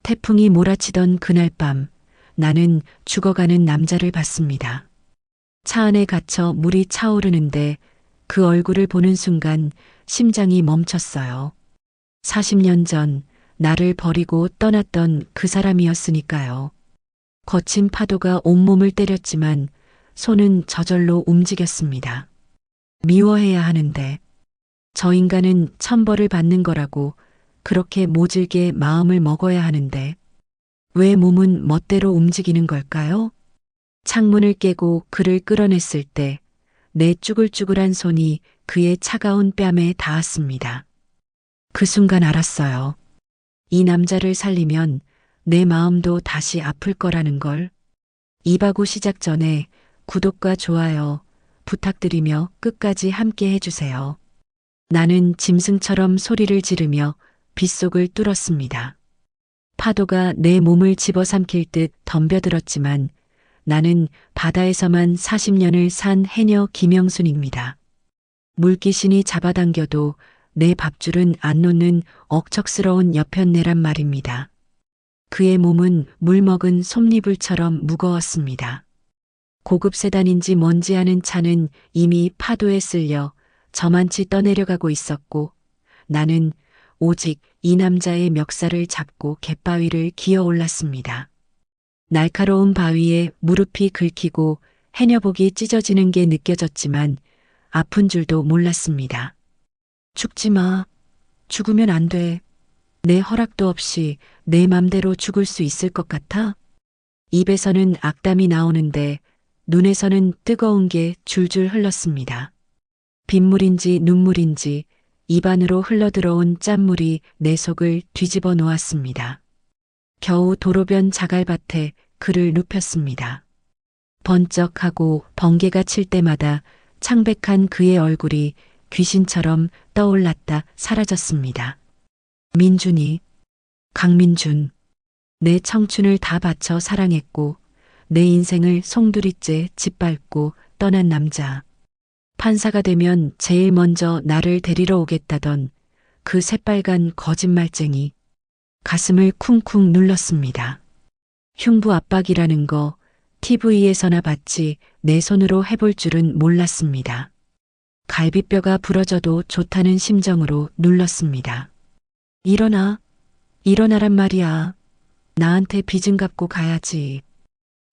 태풍이 몰아치던 그날 밤 나는 죽어가는 남자를 봤습니다. 차 안에 갇혀 물이 차오르는데 그 얼굴을 보는 순간 심장이 멈췄어요. 40년 전 나를 버리고 떠났던 그 사람이었으니까요. 거친 파도가 온몸을 때렸지만 손은 저절로 움직였습니다. 미워해야 하는데 저 인간은 천벌을 받는 거라고 그렇게 모질게 마음을 먹어야 하는데 왜 몸은 멋대로 움직이는 걸까요? 창문을 깨고 그를 끌어냈을 때 내 쭈글쭈글한 손이 그의 차가운 뺨에 닿았습니다. 그 순간 알았어요. 이 남자를 살리면 내 마음도 다시 아플 거라는 걸. 이바구 시작 전에 구독과 좋아요 부탁드리며 끝까지 함께 해주세요. 나는 짐승처럼 소리를 지르며 빗속을 뚫었습니다. 파도가 내 몸을 집어삼킬 듯 덤벼들었지만 나는 바다에서만 40년을 산 해녀 김영순입니다. 물귀신이 잡아당겨도 내 밥줄은 안 놓는 억척스러운 여편네란 말입니다. 그의 몸은 물먹은 솜니불처럼 무거웠습니다. 고급 세단인지 뭔지 아는 차는 이미 파도에 쓸려 저만치 떠내려가고 있었고 나는 오직 이 남자의 멱살을 잡고 갯바위를 기어 올랐습니다. 날카로운 바위에 무릎이 긁히고 해녀복이 찢어지는 게 느껴졌지만 아픈 줄도 몰랐습니다. 죽지 마. 죽으면 안 돼. 내 허락도 없이 내 맘대로 죽을 수 있을 것 같아? 입에서는 악담이 나오는데 눈에서는 뜨거운 게 줄줄 흘렀습니다. 빗물인지 눈물인지 입안으로 흘러들어온 짠물이 내 속을 뒤집어 놓았습니다. 겨우 도로변 자갈밭에 그를 눕혔습니다. 번쩍하고 번개가 칠 때마다 창백한 그의 얼굴이 귀신처럼 떠올랐다 사라졌습니다. 민준이, 강민준, 내 청춘을 다 바쳐 사랑했고 내 인생을 송두리째 짓밟고 떠난 남자. 판사가 되면 제일 먼저 나를 데리러 오겠다던 그 새빨간 거짓말쟁이. 가슴을 쿵쿵 눌렀습니다. 흉부 압박이라는 거 TV에서나 봤지 내 손으로 해볼 줄은 몰랐습니다. 갈비뼈가 부러져도 좋다는 심정으로 눌렀습니다. 일어나, 일어나란 말이야. 나한테 빚은 갚고 가야지.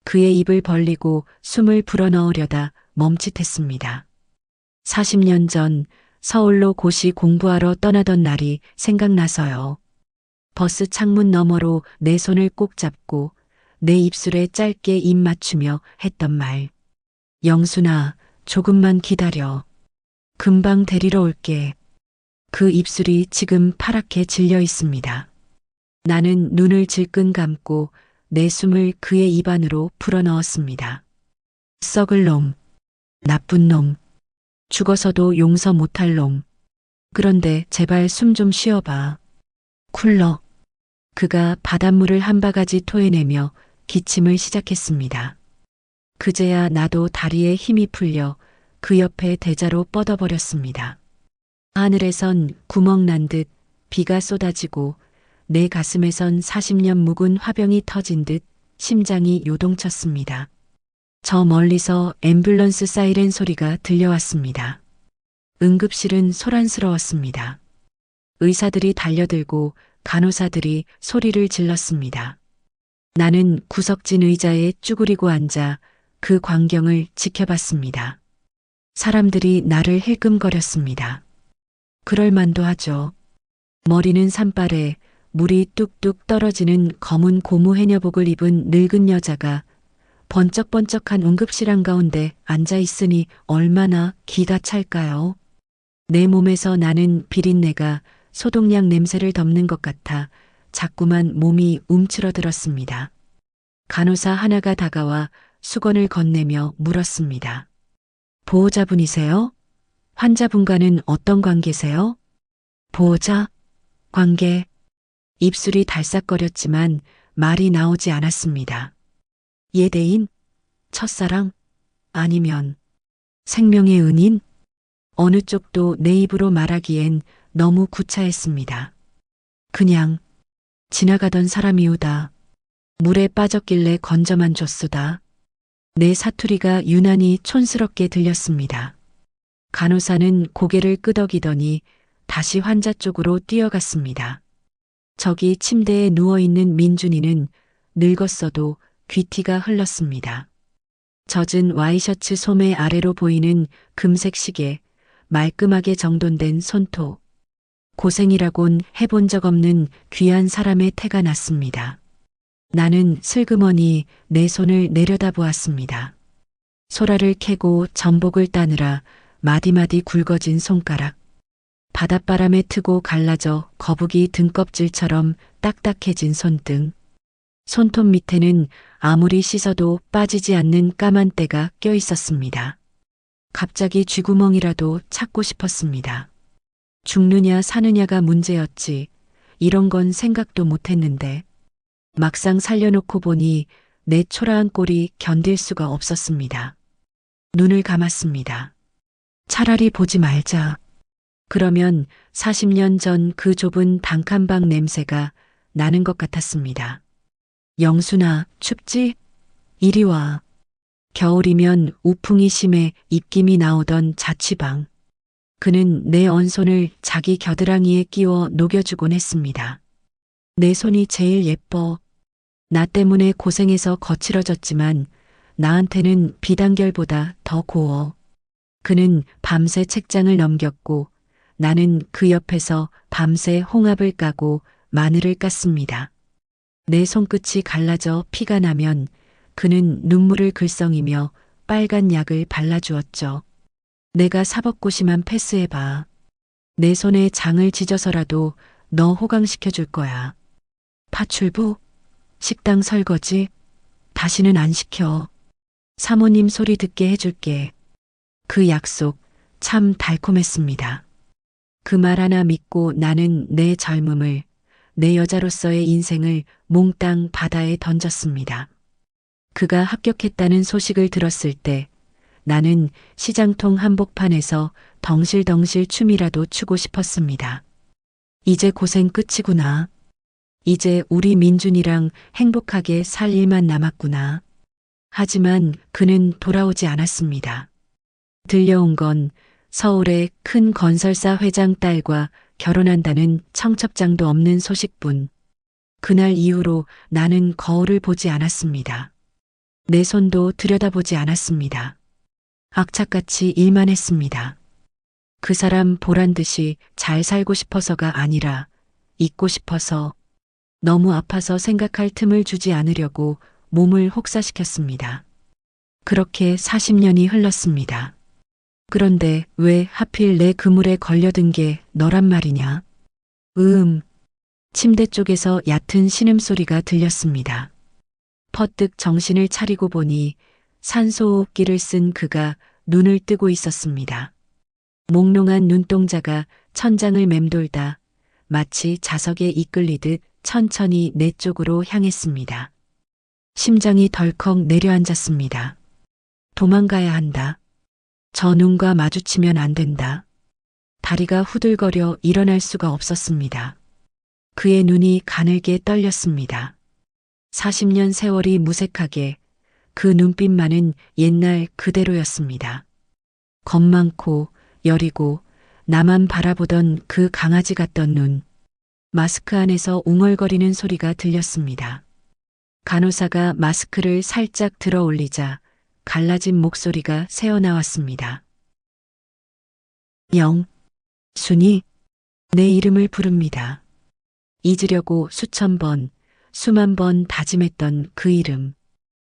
그의 입을 벌리고 숨을 불어넣으려다 멈칫했습니다. 40년 전 서울로 고시 공부하러 떠나던 날이 생각나서요. 버스 창문 너머로 내 손을 꼭 잡고 내 입술에 짧게 입 맞추며 했던 말. 영순아, 조금만 기다려. 금방 데리러 올게. 그 입술이 지금 파랗게 질려 있습니다. 나는 눈을 질끈 감고 내 숨을 그의 입 안으로 불어넣었습니다. 썩을 놈, 나쁜 놈, 죽어서도 용서 못할 놈. 그런데 제발 숨 좀 쉬어봐. 쿨러. 그가 바닷물을 한 바가지 토해내며 기침을 시작했습니다. 그제야 나도 다리에 힘이 풀려 그 옆에 대자로 뻗어버렸습니다. 하늘에선 구멍 난 듯 비가 쏟아지고 내 가슴에선 40년 묵은 화병이 터진 듯 심장이 요동쳤습니다. 저 멀리서 앰뷸런스 사이렌 소리가 들려왔습니다. 응급실은 소란스러웠습니다. 의사들이 달려들고 간호사들이 소리를 질렀습니다. 나는 구석진 의자에 쭈그리고 앉아 그 광경을 지켜봤습니다. 사람들이 나를 힐끔거렸습니다. 그럴 만도 하죠. 머리는 산발에 물이 뚝뚝 떨어지는 검은 고무 해녀복을 입은 늙은 여자가 번쩍번쩍한 응급실 한가운데 앉아 있으니 얼마나 기가 찰까요? 내 몸에서 나는 비린내가 소독약 냄새를 덮는 것 같아 자꾸만 몸이 움츠러들었습니다. 간호사 하나가 다가와 수건을 건네며 물었습니다. 보호자분이세요? 환자분과는 어떤 관계세요? 보호자? 관계. 입술이 달싹거렸지만 말이 나오지 않았습니다. 예대인? 첫사랑? 아니면 생명의 은인? 어느 쪽도 내 입으로 말하기엔 너무 구차했습니다. 그냥 지나가던 사람이오다. 물에 빠졌길래 건져만 줬소다. 내 사투리가 유난히 촌스럽게 들렸습니다. 간호사는 고개를 끄덕이더니 다시 환자 쪽으로 뛰어갔습니다. 저기 침대에 누워있는 민준이는 늙었어도 귀티가 흘렀습니다. 젖은 와이셔츠 소매 아래로 보이는 금색 시계, 말끔하게 정돈된 손톱. 고생이라곤 해본 적 없는 귀한 사람의 태가 났습니다. 나는 슬그머니 내 손을 내려다보았습니다. 소라를 캐고 전복을 따느라 마디마디 굵어진 손가락. 바닷바람에 트고 갈라져 거북이 등껍질처럼 딱딱해진 손등. 손톱 밑에는 아무리 씻어도 빠지지 않는 까만 때가 껴 있었습니다. 갑자기 쥐구멍이라도 찾고 싶었습니다. 죽느냐 사느냐가 문제였지 이런 건 생각도 못했는데 막상 살려놓고 보니 내 초라한 꼴이 견딜 수가 없었습니다. 눈을 감았습니다. 차라리 보지 말자. 그러면 40년 전 그 좁은 단칸방 냄새가 나는 것 같았습니다. 영순아, 춥지? 이리 와. 겨울이면 우풍이 심해 입김이 나오던 자취방. 그는 내 언손을 자기 겨드랑이에 끼워 녹여주곤 했습니다. 내 손이 제일 예뻐. 나 때문에 고생해서 거칠어졌지만 나한테는 비단결보다 더 고워. 그는 밤새 책장을 넘겼고 나는 그 옆에서 밤새 홍합을 까고 마늘을 깠습니다. 내 손끝이 갈라져 피가 나면 그는 눈물을 글썽이며 빨간 약을 발라주었죠. 내가 사법고시만 패스해봐. 내 손에 장을 찢어서라도 너 호강시켜줄 거야. 파출부? 식당 설거지? 다시는 안 시켜. 사모님 소리 듣게 해줄게. 그 약속 참 달콤했습니다. 그 말 하나 믿고 나는 내 젊음을, 내 여자로서의 인생을 몽땅 바다에 던졌습니다. 그가 합격했다는 소식을 들었을 때 나는 시장통 한복판에서 덩실덩실 춤이라도 추고 싶었습니다. 이제 고생 끝이구나. 이제 우리 민준이랑 행복하게 살 일만 남았구나. 하지만 그는 돌아오지 않았습니다. 들려온 건 서울의 큰 건설사 회장 딸과 결혼한다는 청첩장도 없는 소식뿐. 그날 이후로 나는 거울을 보지 않았습니다. 내 손도 들여다보지 않았습니다. 악착같이 일만 했습니다. 그 사람 보란 듯이 잘 살고 싶어서가 아니라 잊고 싶어서, 너무 아파서 생각할 틈을 주지 않으려고 몸을 혹사시켰습니다. 그렇게 40년이 흘렀습니다. 그런데 왜 하필 내 그물에 걸려든 게 너란 말이냐? 침대 쪽에서 얕은 신음소리가 들렸습니다. 퍼뜩 정신을 차리고 보니 산소호흡기를 쓴 그가 눈을 뜨고 있었습니다. 몽롱한 눈동자가 천장을 맴돌다 마치 자석에 이끌리듯 천천히 내 쪽으로 향했습니다. 심장이 덜컥 내려앉았습니다. 도망가야 한다. 저 눈과 마주치면 안 된다. 다리가 후들거려 일어날 수가 없었습니다. 그의 눈이 가늘게 떨렸습니다. 40년 세월이 무색하게 그 눈빛만은 옛날 그대로였습니다. 겁 많고 여리고 나만 바라보던 그 강아지 같던 눈. 마스크 안에서 웅얼거리는 소리가 들렸습니다. 간호사가 마스크를 살짝 들어 올리자 갈라진 목소리가 새어나왔습니다. 순이 내 이름을 부릅니다. 잊으려고 수천 번, 수만 번 다짐했던 그 이름.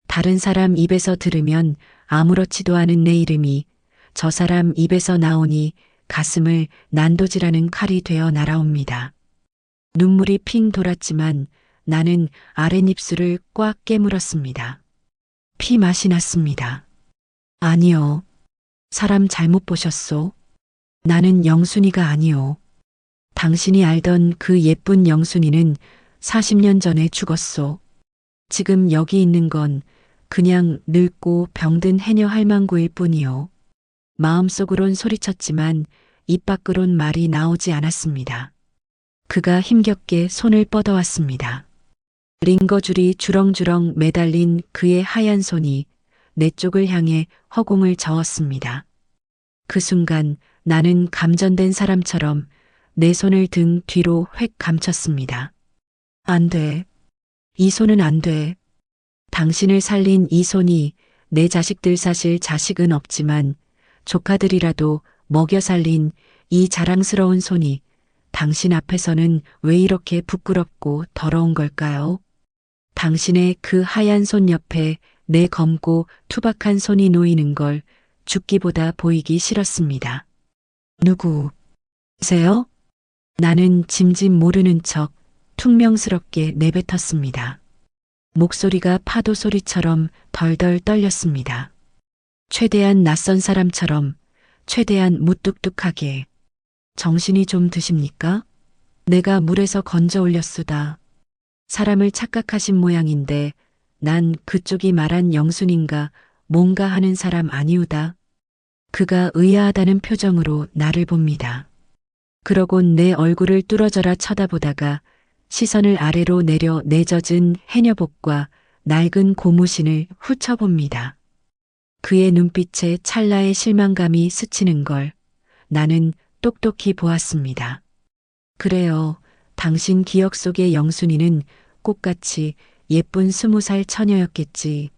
다른 사람 입에서 들으면 아무렇지도 않은 내 이름이 저 사람 입에서 나오니 가슴을 난도질하는 칼이 되어 날아옵니다. 눈물이 핑 돌았지만 나는 아랫입술을 꽉 깨물었습니다. 피 맛이 났습니다. 아니요. 사람 잘못 보셨소. 나는 영순이가 아니오. 당신이 알던 그 예쁜 영순이는 40년 전에 죽었소. 지금 여기 있는 건 그냥 늙고 병든 해녀 할망구일 뿐이요. 마음속으론 소리쳤지만 입 밖으론 말이 나오지 않았습니다. 그가 힘겹게 손을 뻗어왔습니다. 링거줄이 주렁주렁 매달린 그의 하얀 손이 내 쪽을 향해 허공을 저었습니다. 그 순간 나는 감전된 사람처럼 내 손을 등 뒤로 획 감췄습니다. 안 돼. 이 손은 안 돼. 당신을 살린 이 손이 내 자식들 사실 자식은 없지만 조카들이라도 먹여 살린 이 자랑스러운 손이 당신 앞에서는 왜 이렇게 부끄럽고 더러운 걸까요? 당신의 그 하얀 손 옆에 내 검고 투박한 손이 놓이는 걸 죽기보다 보이기 싫었습니다. 누구세요? 나는 짐짓 모르는 척 퉁명스럽게 내뱉었습니다. 목소리가 파도 소리처럼 덜덜 떨렸습니다. 최대한 낯선 사람처럼, 최대한 무뚝뚝하게. 정신이 좀 드십니까? 내가 물에서 건져 올렸수다. 사람을 착각하신 모양인데 난 그쪽이 말한 영순인가 뭔가 하는 사람 아니우다. 그가 의아하다는 표정으로 나를 봅니다. 그러곤 내 얼굴을 뚫어져라 쳐다보다가 시선을 아래로 내려 내 젖은 해녀복과 낡은 고무신을 훑어봅니다. 그의 눈빛에 찰나의 실망감이 스치는 걸 나는 똑똑히 보았습니다. 그래요. 당신 기억 속의 영순이는 꽃같이 예쁜 20살 처녀였겠지.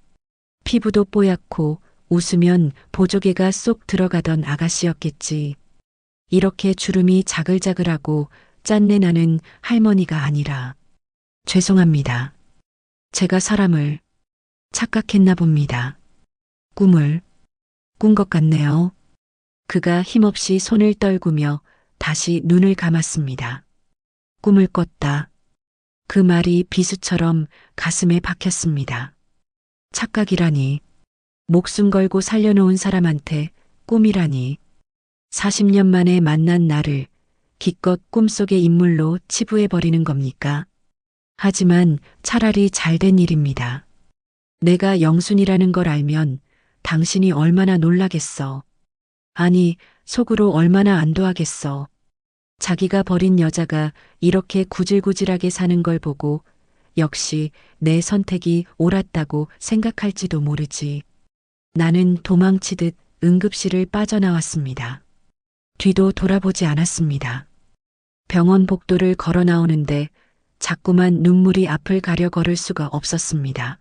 피부도 뽀얗고 웃으면 보조개가 쏙 들어가던 아가씨였겠지. 이렇게 주름이 자글자글하고 짠내 나는 할머니가 아니라. 죄송합니다. 제가 사람을 착각했나 봅니다. 꿈을 꾼 것 같네요. 그가 힘없이 손을 떨구며 다시 눈을 감았습니다. 꿈을 꿨다. 그 말이 비수처럼 가슴에 박혔습니다. 착각이라니. 목숨 걸고 살려놓은 사람한테 꿈이라니. 40년 만에 만난 나를 기껏 꿈속의 인물로 치부해버리는 겁니까? 하지만 차라리 잘된 일입니다. 내가 영순이라는 걸 알면 당신이 얼마나 놀라겠어. 아니, 속으로 얼마나 안도하겠어. 자기가 버린 여자가 이렇게 구질구질하게 사는 걸 보고 역시 내 선택이 옳았다고 생각할지도 모르지. 나는 도망치듯 응급실을 빠져나왔습니다. 뒤도 돌아보지 않았습니다. 병원 복도를 걸어 나오는데 자꾸만 눈물이 앞을 가려 걸을 수가 없었습니다.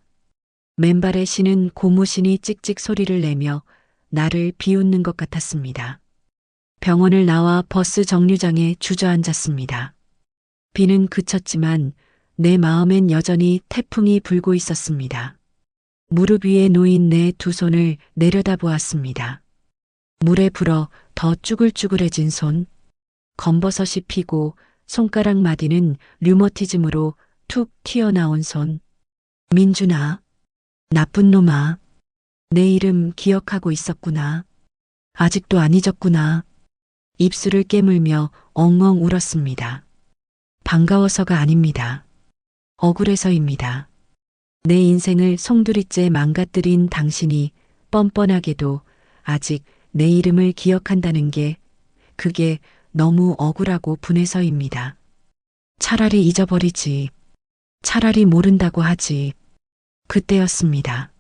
맨발에 신은 고무신이 찍찍 소리를 내며 나를 비웃는 것 같았습니다. 병원을 나와 버스 정류장에 주저앉았습니다. 비는 그쳤지만 내 마음엔 여전히 태풍이 불고 있었습니다. 무릎 위에 놓인 내 두 손을 내려다보았습니다. 물에 불어 더 쭈글쭈글해진 손, 검버섯이 피고 손가락 마디는 류머티즘으로 툭 튀어나온 손. 민준아, 나쁜 놈아, 내 이름 기억하고 있었구나. 아직도 안 잊었구나. 입술을 깨물며 엉엉 울었습니다. 반가워서가 아닙니다. 억울해서입니다. 내 인생을 송두리째 망가뜨린 당신이 뻔뻔하게도 아직 내 이름을 기억한다는 게 그게 너무 억울하고 분해서입니다. 차라리 잊어버리지. 차라리 모른다고 하지. 그때였습니다.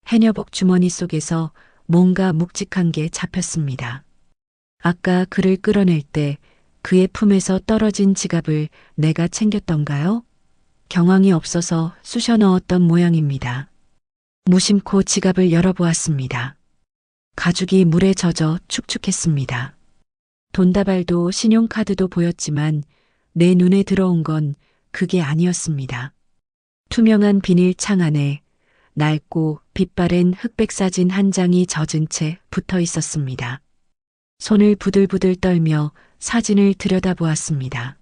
해녀복 주머니 속에서 뭔가 묵직한 게 잡혔습니다. 아까 그를 끌어낼 때 그의 품에서 떨어진 지갑을 내가 챙겼던가요? 경황이 없어서 쑤셔 넣었던 모양입니다. 무심코 지갑을 열어보았습니다. 가죽이 물에 젖어 축축했습니다. 돈다발도 신용카드도 보였지만 내 눈에 들어온 건 그게 아니었습니다. 투명한 비닐창 안에 낡고 빛바랜 흑백 사진 한 장이 젖은 채 붙어 있었습니다. 손을 부들부들 떨며 사진을 들여다보았습니다.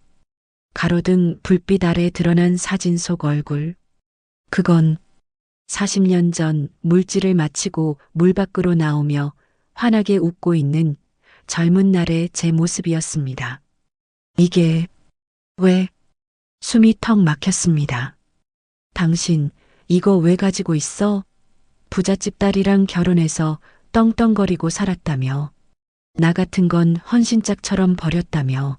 가로등 불빛 아래 드러난 사진 속 얼굴. 그건 40년 전 물질을 마치고 물 밖으로 나오며 환하게 웃고 있는 젊은 날의 제 모습이었습니다. 이게 왜? 숨이 턱 막혔습니다. 당신 이거 왜 가지고 있어? 부잣집 딸이랑 결혼해서 떵떵거리고 살았다며. 나 같은 건 헌신짝처럼 버렸다며.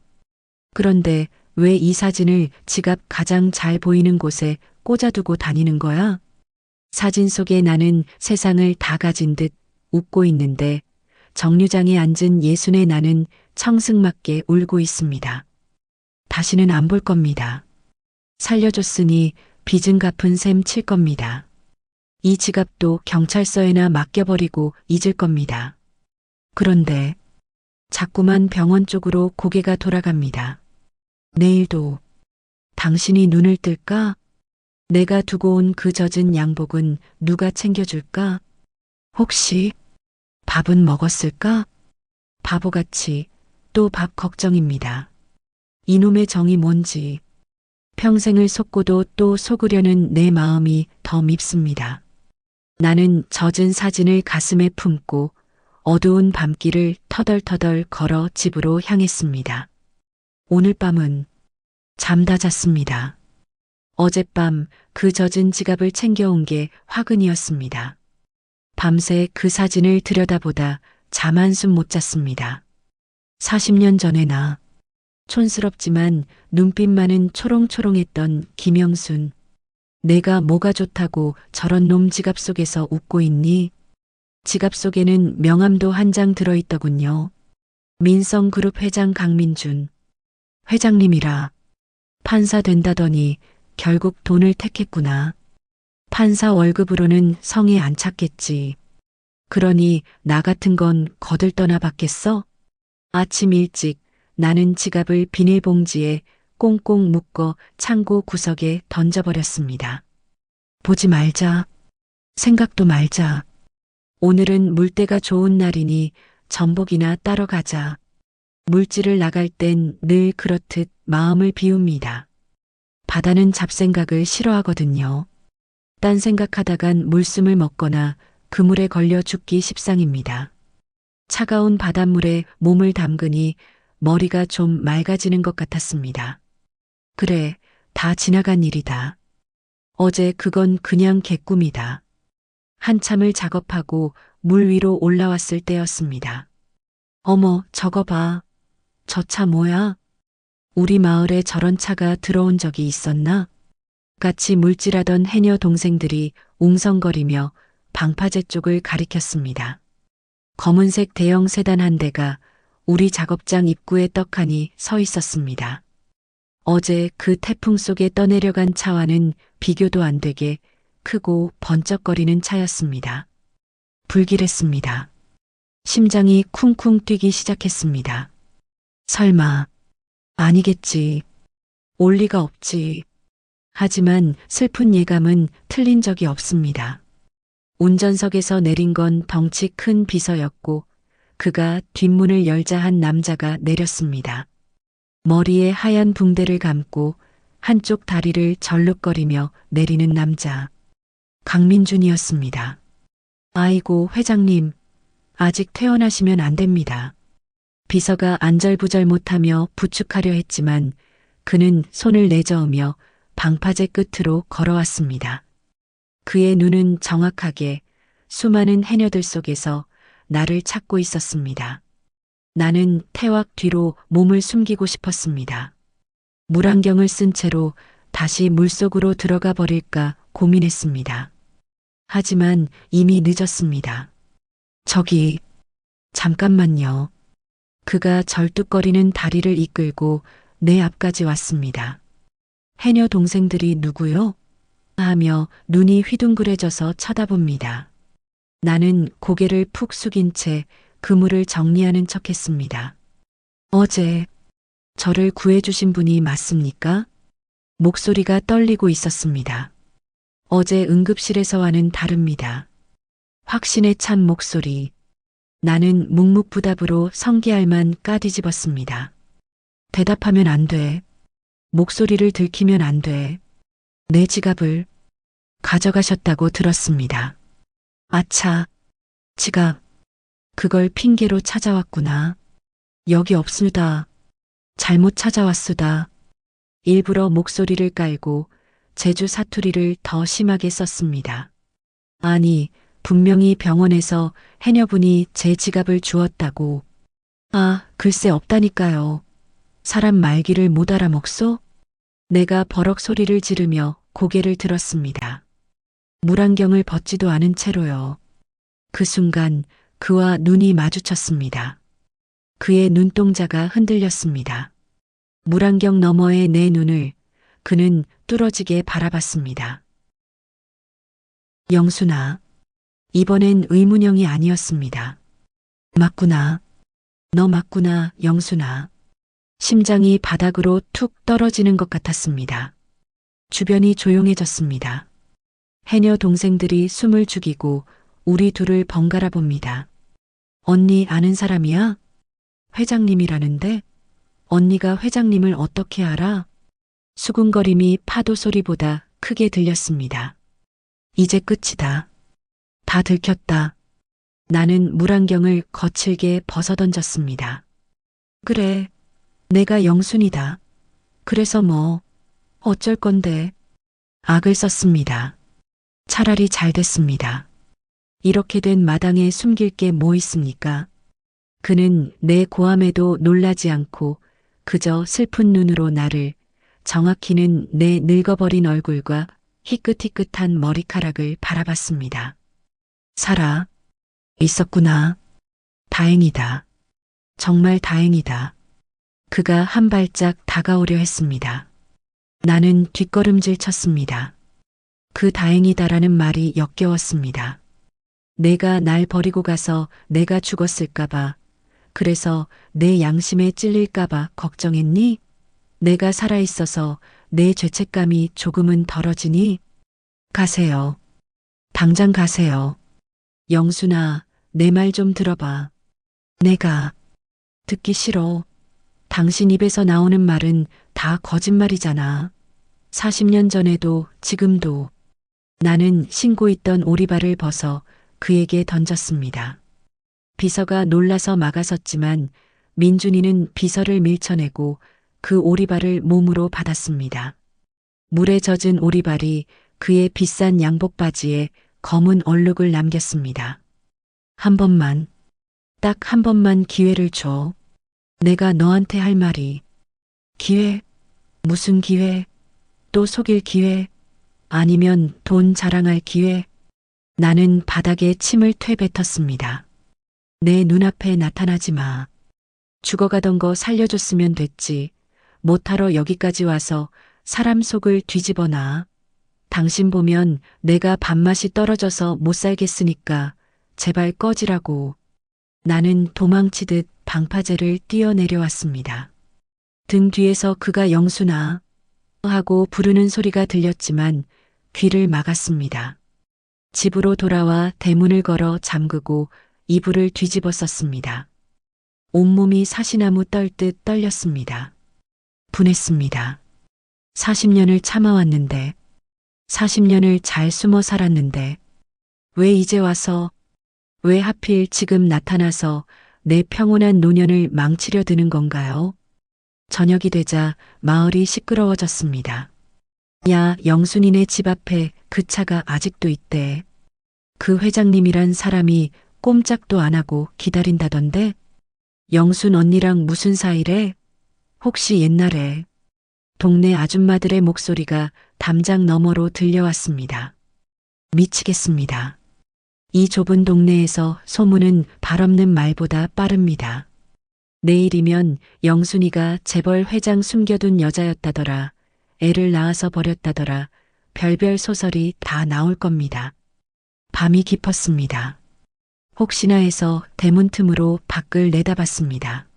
그런데 왜 이 사진을 지갑 가장 잘 보이는 곳에 꽂아두고 다니는 거야? 사진 속에 나는 세상을 다 가진 듯 웃고 있는데 정류장에 앉은 예순의 나는 청승맞게 울고 있습니다. 다시는 안 볼 겁니다. 살려줬으니 빚은 갚은 셈 칠 겁니다. 이 지갑도 경찰서에나 맡겨버리고 잊을 겁니다. 그런데 자꾸만 병원 쪽으로 고개가 돌아갑니다. 내일도 당신이 눈을 뜰까? 내가 두고 온 그 젖은 양복은 누가 챙겨줄까? 혹시 밥은 먹었을까? 바보같이 또 밥 걱정입니다. 이놈의 정이 뭔지 평생을 속고도 또 속으려는 내 마음이 더 밉습니다. 나는 젖은 사진을 가슴에 품고 어두운 밤길을 터덜터덜 걸어 집으로 향했습니다. 오늘 밤은 잠 다 잤습니다. 어젯밤 그 젖은 지갑을 챙겨온 게 화근이었습니다. 밤새 그 사진을 들여다보다 잠 한숨 못 잤습니다. 40년 전의 나, 촌스럽지만 눈빛만은 초롱초롱했던 김영순. 내가 뭐가 좋다고 저런 놈 지갑 속에서 웃고 있니? 지갑 속에는 명함도 한 장 들어있더군요. 민성그룹 회장 강민준. 회장님이라 판사 된다더니 결국 돈을 택했구나. 판사 월급으로는 성에 안 찼겠지. 그러니 나 같은 건 거들떠나 받겠어? 아침 일찍 나는 지갑을 비닐봉지에 꽁꽁 묶어 창고 구석에 던져버렸습니다. 보지 말자. 생각도 말자. 오늘은 물때가 좋은 날이니 전복이나 따러 가자. 물질을 나갈 땐 늘 그렇듯 마음을 비웁니다. 바다는 잡생각을 싫어하거든요. 딴 생각하다간 물숨을 먹거나 그물에 걸려 죽기 십상입니다. 차가운 바닷물에 몸을 담그니 머리가 좀 맑아지는 것 같았습니다. 그래, 다 지나간 일이다. 어제 그건 그냥 개꿈이다. 한참을 작업하고 물 위로 올라왔을 때였습니다. 어머, 저거 봐. 저 차 뭐야? 우리 마을에 저런 차가 들어온 적이 있었나? 같이 물질하던 해녀 동생들이 웅성거리며 방파제 쪽을 가리켰습니다. 검은색 대형 세단 한 대가 우리 작업장 입구에 떡하니 서 있었습니다. 어제 그 태풍 속에 떠내려간 차와는 비교도 안 되게 크고 번쩍거리는 차였습니다. 불길했습니다. 심장이 쿵쿵 뛰기 시작했습니다. 설마, 아니겠지. 올 리가 없지. 하지만 슬픈 예감은 틀린 적이 없습니다. 운전석에서 내린 건 덩치 큰 비서였고 그가 뒷문을 열자 한 남자가 내렸습니다. 머리에 하얀 붕대를 감고 한쪽 다리를 절룩거리며 내리는 남자. 강민준이었습니다. 아이고, 회장님, 아직 퇴원하시면 안 됩니다. 비서가 안절부절 못하며 부축하려 했지만 그는 손을 내저으며 방파제 끝으로 걸어왔습니다. 그의 눈은 정확하게 수많은 해녀들 속에서 나를 찾고 있었습니다. 나는 태왁 뒤로 몸을 숨기고 싶었습니다. 물안경을 쓴 채로 다시 물속으로 들어가 버릴까 고민했습니다. 하지만 이미 늦었습니다. 저기, 잠깐만요. 그가 절뚝거리는 다리를 이끌고 내 앞까지 왔습니다. 해녀 동생들이 누구요? 하며 눈이 휘둥그레져서 쳐다봅니다. 나는 고개를 푹 숙인 채 그물을 정리하는 척했습니다. 어제 저를 구해주신 분이 맞습니까? 목소리가 떨리고 있었습니다. 어제 응급실에서와는 다릅니다. 확신에 찬 목소리. 나는 묵묵부답으로 성기알만 까뒤집었습니다. 대답하면 안 돼. 목소리를 들키면 안 돼. 내 지갑을 가져가셨다고 들었습니다. 아차, 지갑. 그걸 핑계로 찾아왔구나. 여기 없습니다. 잘못 찾아왔수다. 일부러 목소리를 깔고 제주 사투리를 더 심하게 썼습니다. 아니, 분명히 병원에서 해녀분이 제 지갑을 주었다고. 아, 글쎄 없다니까요. 사람 말귀를 못 알아먹소? 내가 버럭 소리를 지르며 고개를 들었습니다. 물안경을 벗지도 않은 채로요. 그 순간 그와 눈이 마주쳤습니다. 그의 눈동자가 흔들렸습니다. 물안경 너머의 내 눈을 그는 뚫어지게 바라봤습니다. 영순아, 이번엔 의문형이 아니었습니다. 맞구나. 너 맞구나, 영순아. 심장이 바닥으로 툭 떨어지는 것 같았습니다. 주변이 조용해졌습니다. 해녀 동생들이 숨을 죽이고 우리 둘을 번갈아 봅니다. 언니 아는 사람이야? 회장님이라는데? 언니가 회장님을 어떻게 알아? 수군거림이 파도 소리보다 크게 들렸습니다. 이제 끝이다. 다 들켰다. 나는 물안경을 거칠게 벗어던졌습니다. 그래, 내가 영순이다. 그래서 뭐, 어쩔 건데. 악을 썼습니다. 차라리 잘 됐습니다. 이렇게 된 마당에 숨길 게 뭐 있습니까? 그는 내 고함에도 놀라지 않고 그저 슬픈 눈으로 나를, 정확히는 내 늙어버린 얼굴과 희끗희끗한 머리카락을 바라봤습니다. 살아 있었구나. 다행이다. 정말 다행이다. 그가 한 발짝 다가오려 했습니다. 나는 뒷걸음질 쳤습니다. 그 다행이다라는 말이 역겨웠습니다. 내가 날 버리고 가서 내가 죽었을까봐, 그래서 내 양심에 찔릴까봐 걱정했니? 내가 살아있어서 내 죄책감이 조금은 덜어지니? 가세요. 당장 가세요. 영순아, 내 말 좀 들어봐. 내가 듣기 싫어. 당신 입에서 나오는 말은 다 거짓말이잖아. 40년 전에도 지금도. 나는 신고 있던 오리발을 벗어 그에게 던졌습니다. 비서가 놀라서 막아섰지만 민준이는 비서를 밀쳐내고 그 오리발을 몸으로 받았습니다. 물에 젖은 오리발이 그의 비싼 양복 바지에 검은 얼룩을 남겼습니다. 한 번만, 딱 한 번만 기회를 줘. 내가 너한테 할 말이. 기회? 무슨 기회? 또 속일 기회? 아니면 돈 자랑할 기회? 나는 바닥에 침을 퇴뱉었습니다. 내 눈앞에 나타나지 마. 죽어가던 거 살려줬으면 됐지. 못하러 여기까지 와서 사람 속을 뒤집어놔. 당신 보면 내가 밥맛이 떨어져서 못 살겠으니까 제발 꺼지라고. 나는 도망치듯 방파제를 뛰어내려왔습니다. 등 뒤에서 그가 영순아 하고 부르는 소리가 들렸지만 귀를 막았습니다. 집으로 돌아와 대문을 걸어 잠그고 이불을 뒤집어 썼습니다. 온몸이 사시나무 떨듯 떨렸습니다. 분했습니다. 40년을 참아왔는데, 40년을 잘 숨어 살았는데, 왜 이제 와서, 왜 하필 지금 나타나서 내 평온한 노년을 망치려 드는 건가요? 저녁이 되자 마을이 시끄러워졌습니다. 야, 영순이네 집 앞에 그 차가 아직도 있대. 그 회장님이란 사람이 꼼짝도 안 하고 기다린다던데? 영순 언니랑 무슨 사이래? 혹시 옛날에? 동네 아줌마들의 목소리가 담장 너머로 들려왔습니다. 미치겠습니다. 이 좁은 동네에서 소문은 발 없는 말보다 빠릅니다. 내일이면 영순이가 재벌 회장 숨겨둔 여자였다더라. 애를 낳아서 버렸다더라. 별별 소설이 다 나올 겁니다. 밤이 깊었습니다. 혹시나 해서 대문 틈으로 밖을 내다봤습니다.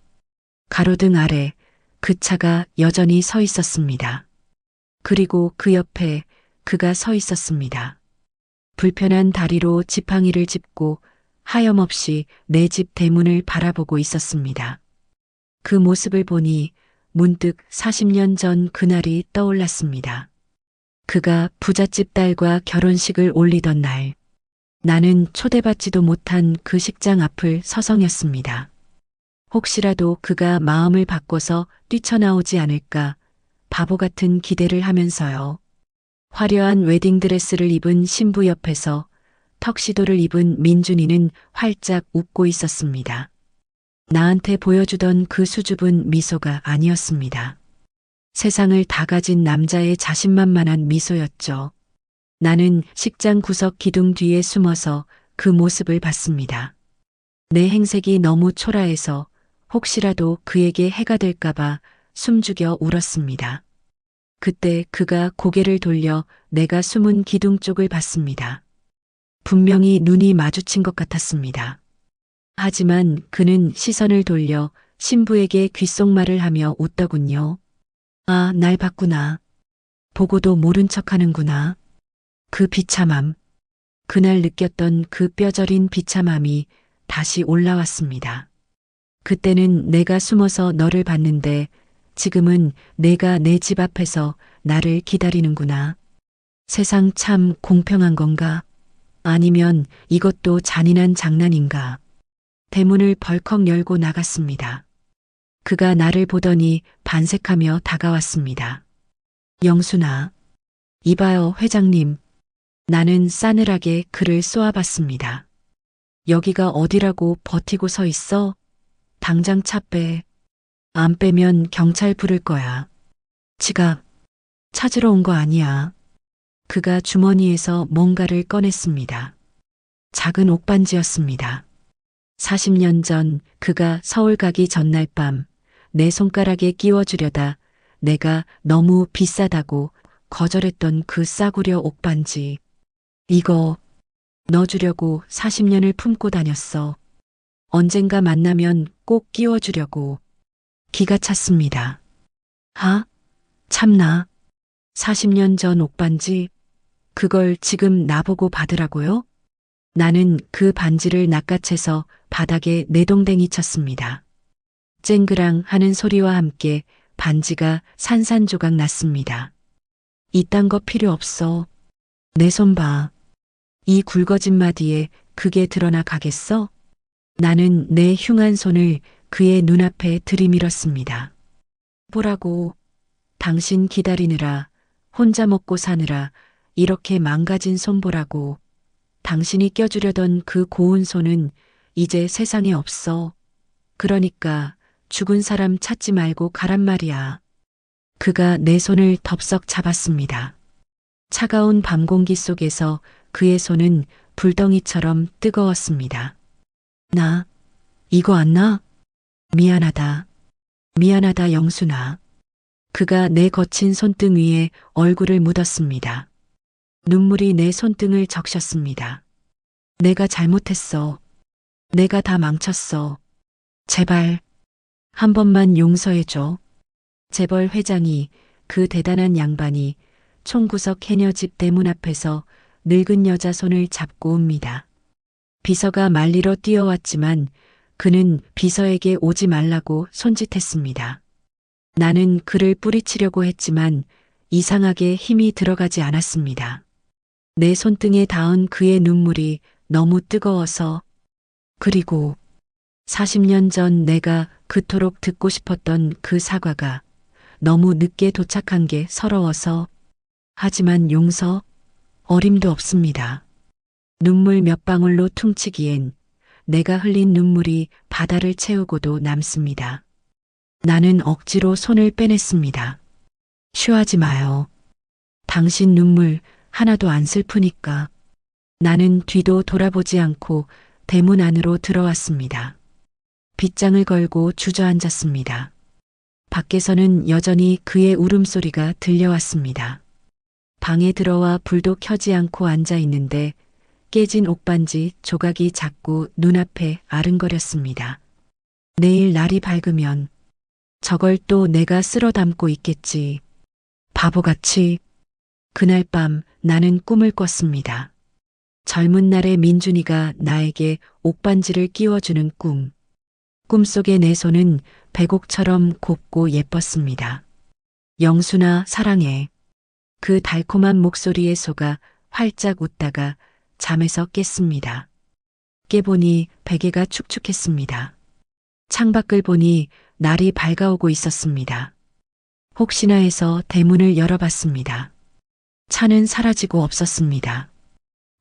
가로등 아래 그 차가 여전히 서 있었습니다. 그리고 그 옆에 그가 서 있었습니다. 불편한 다리로 지팡이를 짚고 하염없이 내 집 대문을 바라보고 있었습니다. 그 모습을 보니 문득 40년 전 그날이 떠올랐습니다. 그가 부잣집 딸과 결혼식을 올리던 날, 나는 초대받지도 못한 그 식장 앞을 서성였습니다. 혹시라도 그가 마음을 바꿔서 뛰쳐나오지 않을까 바보 같은 기대를 하면서요. 화려한 웨딩드레스를 입은 신부 옆에서 턱시도를 입은 민준이는 활짝 웃고 있었습니다. 나한테 보여주던 그 수줍은 미소가 아니었습니다. 세상을 다 가진 남자의 자신만만한 미소였죠. 나는 식장 구석 기둥 뒤에 숨어서 그 모습을 봤습니다. 내 행색이 너무 초라해서 혹시라도 그에게 해가 될까봐 숨죽여 울었습니다. 그때 그가 고개를 돌려 내가 숨은 기둥 쪽을 봤습니다. 분명히 눈이 마주친 것 같았습니다. 하지만 그는 시선을 돌려 신부에게 귓속말을 하며 웃더군요. 아, 날 봤구나. 보고도 모른 척 하는구나. 그 비참함. 그날 느꼈던 그 뼈저린 비참함이 다시 올라왔습니다. 그때는 내가 숨어서 너를 봤는데 지금은 내가 내 집 앞에서 나를 기다리는구나. 세상 참 공평한 건가? 아니면 이것도 잔인한 장난인가? 대문을 벌컥 열고 나갔습니다. 그가 나를 보더니 반색하며 다가왔습니다. 영순아. 이봐요, 회장님. 나는 싸늘하게 그를 쏘아봤습니다. 여기가 어디라고 버티고 서 있어? 당장 차 빼. 안 빼면 경찰 부를 거야. 지갑 찾으러 온 거 아니야. 그가 주머니에서 뭔가를 꺼냈습니다. 작은 옥반지였습니다. 40년 전 그가 서울 가기 전날 밤 내 손가락에 끼워주려다 내가 너무 비싸다고 거절했던 그 싸구려 옥반지. 이거 너 주려고 40년을 품고 다녔어. 언젠가 만나면 꼭 끼워주려고. 기가 찼습니다. 하? 참나. 40년 전 옥반지? 그걸 지금 나보고 받으라고요? 나는 그 반지를 낚아채서 바닥에 내동댕이 쳤습니다. 쨍그랑 하는 소리와 함께 반지가 산산조각 났습니다. 이딴 거 필요 없어. 내 손 봐. 이 굵어진 마디에 그게 드러나 가겠어? 나는 내 흉한 손을 그의 눈앞에 들이밀었습니다. 보라고. 당신 기다리느라, 혼자 먹고 사느라 이렇게 망가진 손 보라고. 당신이 껴주려던 그 고운 손은 이제 세상에 없어. 그러니까 죽은 사람 찾지 말고 가란 말이야. 그가 내 손을 덥석 잡았습니다. 차가운 밤 공기 속에서 그의 손은 불덩이처럼 뜨거웠습니다. 나, 이거 안 나? 미안하다. 미안하다, 영순아. 그가 내 거친 손등 위에 얼굴을 묻었습니다. 눈물이 내 손등을 적셨습니다. 내가 잘못했어. 내가 다 망쳤어. 제발, 한 번만 용서해줘. 재벌 회장이, 그 대단한 양반이 총구석 해녀집 대문 앞에서 늙은 여자 손을 잡고 옵니다. 비서가 말리러 뛰어왔지만 그는 비서에게 오지 말라고 손짓했습니다. 나는 그를 뿌리치려고 했지만 이상하게 힘이 들어가지 않았습니다. 내 손등에 닿은 그의 눈물이 너무 뜨거워서. 그리고 40년 전 내가 그토록 듣고 싶었던 그 사과가 너무 늦게 도착한 게 서러워서. 하지만 용서, 어림도 없습니다. 눈물 몇 방울로 퉁치기엔 내가 흘린 눈물이 바다를 채우고도 남습니다. 나는 억지로 손을 빼냈습니다. 쉬하지 마요. 당신 눈물 하나도 안 슬프니까. 나는 뒤도 돌아보지 않고 대문 안으로 들어왔습니다. 빗장을 걸고 주저앉았습니다. 밖에서는 여전히 그의 울음소리가 들려왔습니다. 방에 들어와 불도 켜지 않고 앉아 있는데 깨진 옥반지 조각이 자꾸 눈앞에 아른거렸습니다. 내일 날이 밝으면 저걸 또 내가 쓸어 담고 있겠지. 바보같이. 그날 밤 나는 꿈을 꿨습니다. 젊은 날의 민준이가 나에게 옥반지를 끼워주는 꿈. 꿈속의 내 손은 백옥처럼 곱고 예뻤습니다. 영순아, 사랑해. 그 달콤한 목소리에 속아 활짝 웃다가 잠에서 깼습니다. 깨보니 베개가 축축했습니다. 창밖을 보니 날이 밝아오고 있었습니다. 혹시나 해서 대문을 열어봤습니다. 차는 사라지고 없었습니다.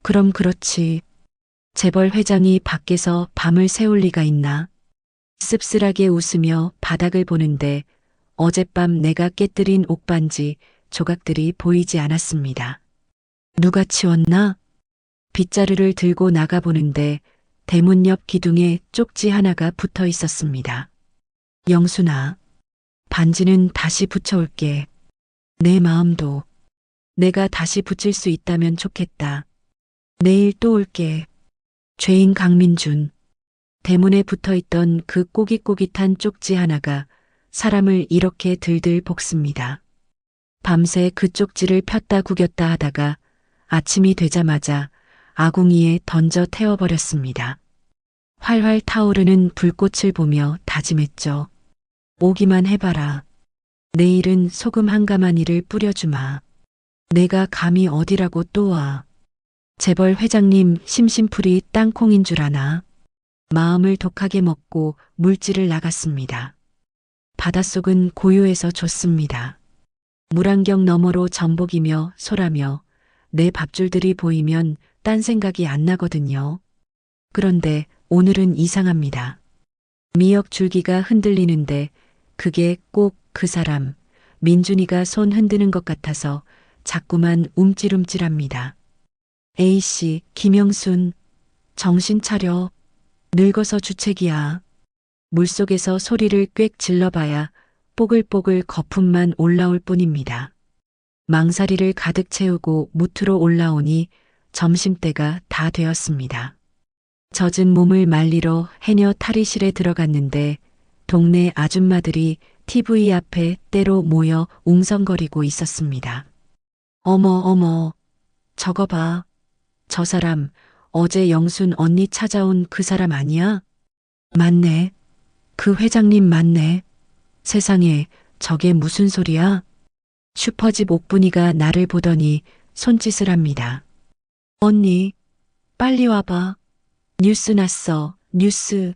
그럼 그렇지. 재벌 회장이 밖에서 밤을 새울 리가 있나? 씁쓸하게 웃으며 바닥을 보는데 어젯밤 내가 깨뜨린 옥반지 조각들이 보이지 않았습니다. 누가 치웠나? 빗자루를 들고 나가보는데 대문 옆 기둥에 쪽지 하나가 붙어 있었습니다. 영순아, 반지는 다시 붙여올게. 내 마음도 내가 다시 붙일 수 있다면 좋겠다. 내일 또 올게. 죄인 강민준. 대문에 붙어 있던 그 꼬깃꼬깃한 쪽지 하나가 사람을 이렇게 들들 볶습니다. 밤새 그 쪽지를 폈다 구겼다 하다가 아침이 되자마자 아궁이에 던져 태워버렸습니다. 활활 타오르는 불꽃을 보며 다짐했죠. 오기만 해봐라. 내일은 소금 한 가마니를 뿌려주마. 내가 감히 어디라고 또 와. 재벌 회장님 심심풀이 땅콩인 줄 아나. 마음을 독하게 먹고 물질을 나갔습니다. 바닷속은 고요해서 좋습니다. 물안경 너머로 전복이며 소라며 내 밥줄들이 보이면 딴 생각이 안 나거든요. 그런데 오늘은 이상합니다. 미역 줄기가 흔들리는데 그게 꼭 그 사람, 민준이가 손 흔드는 것 같아서 자꾸만 움찔움찔합니다. A씨, 김영순, 정신 차려. 늙어서 주책이야. 물속에서 소리를 꽥 질러봐야 뽀글뽀글 거품만 올라올 뿐입니다. 망사리를 가득 채우고 무트로 올라오니 점심때가 다 되었습니다. 젖은 몸을 말리러 해녀 탈의실에 들어갔는데 동네 아줌마들이 TV 앞에 때로 모여 웅성거리고 있었습니다. 어머 어머, 저거 봐. 저 사람 어제 영순 언니 찾아온 그 사람 아니야? 맞네. 그 회장님 맞네. 세상에 저게 무슨 소리야? 슈퍼집 옥분이가 나를 보더니 손짓을 합니다. 언니, 빨리 와봐. 뉴스 났어, 뉴스.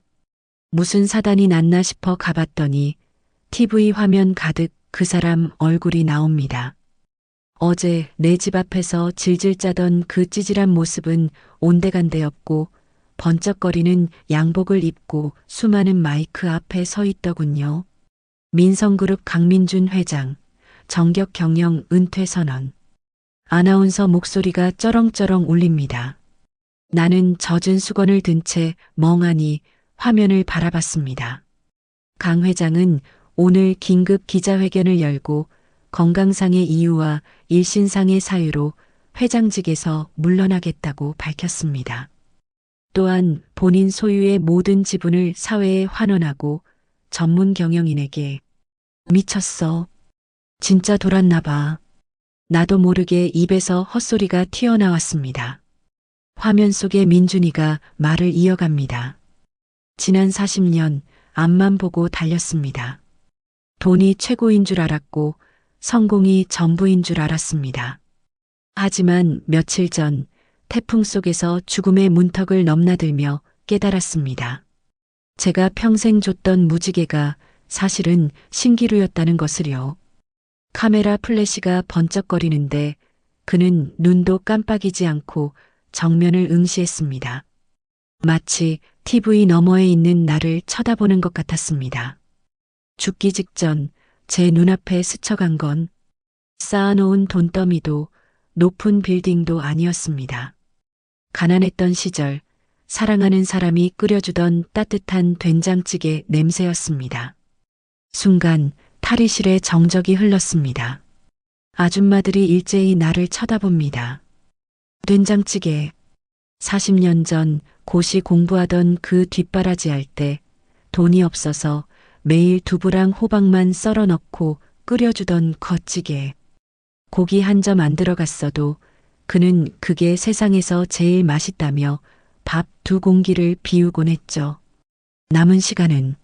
무슨 사단이 났나 싶어 가봤더니 TV 화면 가득 그 사람 얼굴이 나옵니다. 어제 내 집 앞에서 질질 짜던 그 찌질한 모습은 온데간데없고 번쩍거리는 양복을 입고 수많은 마이크 앞에 서 있더군요. 민성그룹 강민준 회장, 정격 경영 은퇴 선언. 아나운서 목소리가 쩌렁쩌렁 울립니다. 나는 젖은 수건을 든 채 멍하니 화면을 바라봤습니다. 강 회장은 오늘 긴급 기자회견을 열고 건강상의 이유와 일신상의 사유로 회장직에서 물러나겠다고 밝혔습니다. 또한 본인 소유의 모든 지분을 사회에 환원하고 전문 경영인에게 미쳤어. 진짜 돌았나 봐. 나도 모르게 입에서 헛소리가 튀어나왔습니다. 화면 속의 민준이가 말을 이어갑니다. 지난 40년 앞만 보고 달렸습니다. 돈이 최고인 줄 알았고 성공이 전부인 줄 알았습니다. 하지만 며칠 전 태풍 속에서 죽음의 문턱을 넘나들며 깨달았습니다. 제가 평생 줬던 무지개가 사실은 신기루였다는 것을요. 카메라 플래시가 번쩍거리는데 그는 눈도 깜빡이지 않고 정면을 응시했습니다. 마치 TV 너머에 있는 나를 쳐다보는 것 같았습니다. 죽기 직전 제 눈앞에 스쳐간 건 쌓아놓은 돈더미도 높은 빌딩도 아니었습니다. 가난했던 시절 사랑하는 사람이 끓여주던 따뜻한 된장찌개 냄새였습니다. 순간 탈의실에 정적이 흘렀습니다. 아줌마들이 일제히 나를 쳐다봅니다. 된장찌개. 40년 전 고시 공부하던 그 뒷바라지 할 때 돈이 없어서 매일 두부랑 호박만 썰어 넣고 끓여주던 겉찌개. 고기 한 점 안 들어갔어도 그는 그게 세상에서 제일 맛있다며 밥 2공기를 비우곤 했죠. 남은 시간은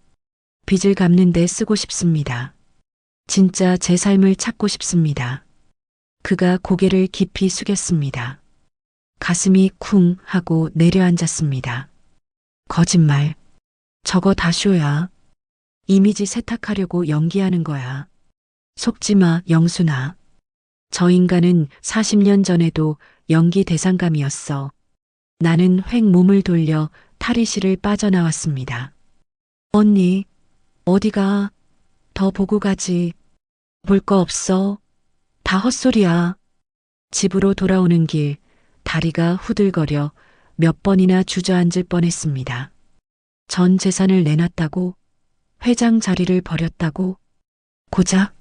빚을 갚는 데 쓰고 싶습니다. 진짜 제 삶을 찾고 싶습니다. 그가 고개를 깊이 숙였습니다. 가슴이 쿵 하고 내려앉았습니다. 거짓말. 저거 다 쇼야. 이미지 세탁하려고 연기하는 거야. 속지 마, 영순아. 저 인간은 40년 전에도 연기 대상감이었어. 나는 획 몸을 돌려 탈의실을 빠져나왔습니다. 언니, 어디가? 더 보고 가지. 볼 거 없어. 다 헛소리야. 집으로 돌아오는 길, 다리가 후들거려 몇 번이나 주저앉을 뻔했습니다. 전 재산을 내놨다고? 회장 자리를 버렸다고? 고작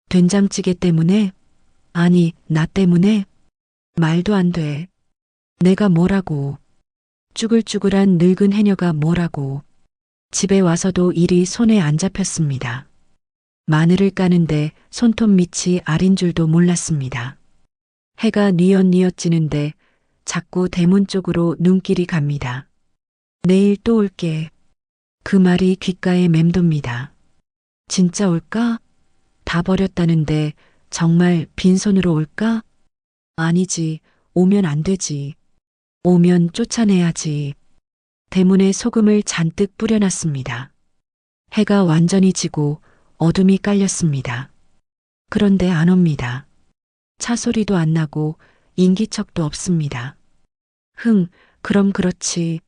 된장찌개 때문에? 아니, 나 때문에? 말도 안 돼. 내가 뭐라고. 쭈글쭈글한 늙은 해녀가 뭐라고. 집에 와서도 일이 손에 안 잡혔습니다. 마늘을 까는데 손톱 밑이 아린 줄도 몰랐습니다. 해가 뉘엿뉘엿 지는데 자꾸 대문 쪽으로 눈길이 갑니다. 내일 또 올게. 그 말이 귓가에 맴돕니다. 진짜 올까? 다 버렸다는데 정말 빈손으로 올까? 아니지. 오면 안 되지. 오면 쫓아내야지. 대문에 소금을 잔뜩 뿌려놨습니다. 해가 완전히 지고 어둠이 깔렸습니다. 그런데 안 옵니다. 차 소리도 안 나고 인기척도 없습니다. 그럼 그렇지.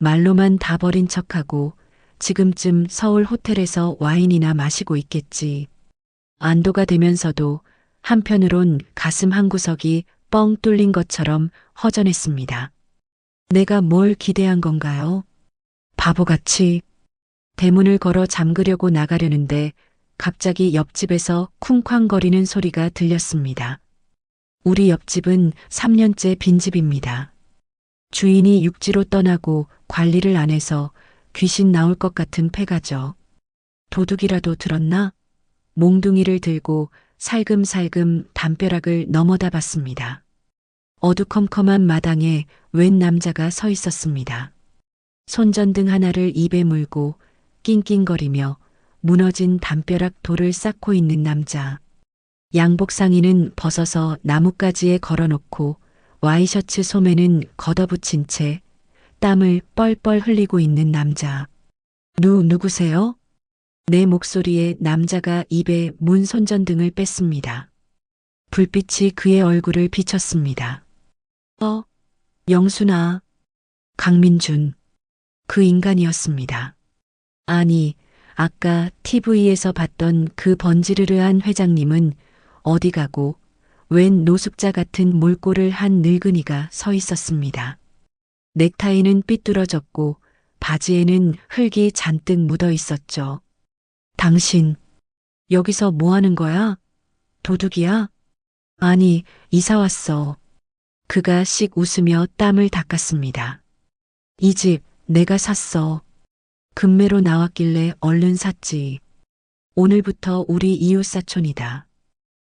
말로만 다 버린 척하고 지금쯤 서울 호텔에서 와인이나 마시고 있겠지. 안도가 되면서도 한편으론 가슴 한구석이 뻥 뚫린 것처럼 허전했습니다. 내가 뭘 기대한 건가요? 바보같이. 대문을 걸어 잠그려고 나가려는데 갑자기 옆집에서 쿵쾅거리는 소리가 들렸습니다. 우리 옆집은 3년째 빈집입니다. 주인이 육지로 떠나고 관리를 안 해서 귀신 나올 것 같은 폐가죠. 도둑이라도 들었나? 몽둥이를 들고 살금살금 담벼락을 넘어다 봤습니다. 어두컴컴한 마당에 웬 남자가 서 있었습니다. 손전등 하나를 입에 물고 낑낑거리며 무너진 담벼락 돌을 쌓고 있는 남자. 양복 상의는 벗어서 나뭇가지에 걸어놓고 와이셔츠 소매는 걷어붙인 채 땀을 뻘뻘 흘리고 있는 남자. 누구세요? 내 목소리에 남자가 입에 문 손전등을 뺐습니다. 불빛이 그의 얼굴을 비쳤습니다. 영순아. 강민준. 그 인간이었습니다. 아니, 아까 TV에서 봤던 그 번지르르한 회장님은 어디 가고 웬 노숙자 같은 몰골을 한 늙은이가 서 있었습니다. 넥타이는 삐뚤어졌고 바지에는 흙이 잔뜩 묻어 있었죠. 당신, 여기서 뭐 하는 거야? 도둑이야? 아니, 이사 왔어. 그가 씩 웃으며 땀을 닦았습니다. 이 집 내가 샀어. 금매로 나왔길래 얼른 샀지. 오늘부터 우리 이웃사촌이다.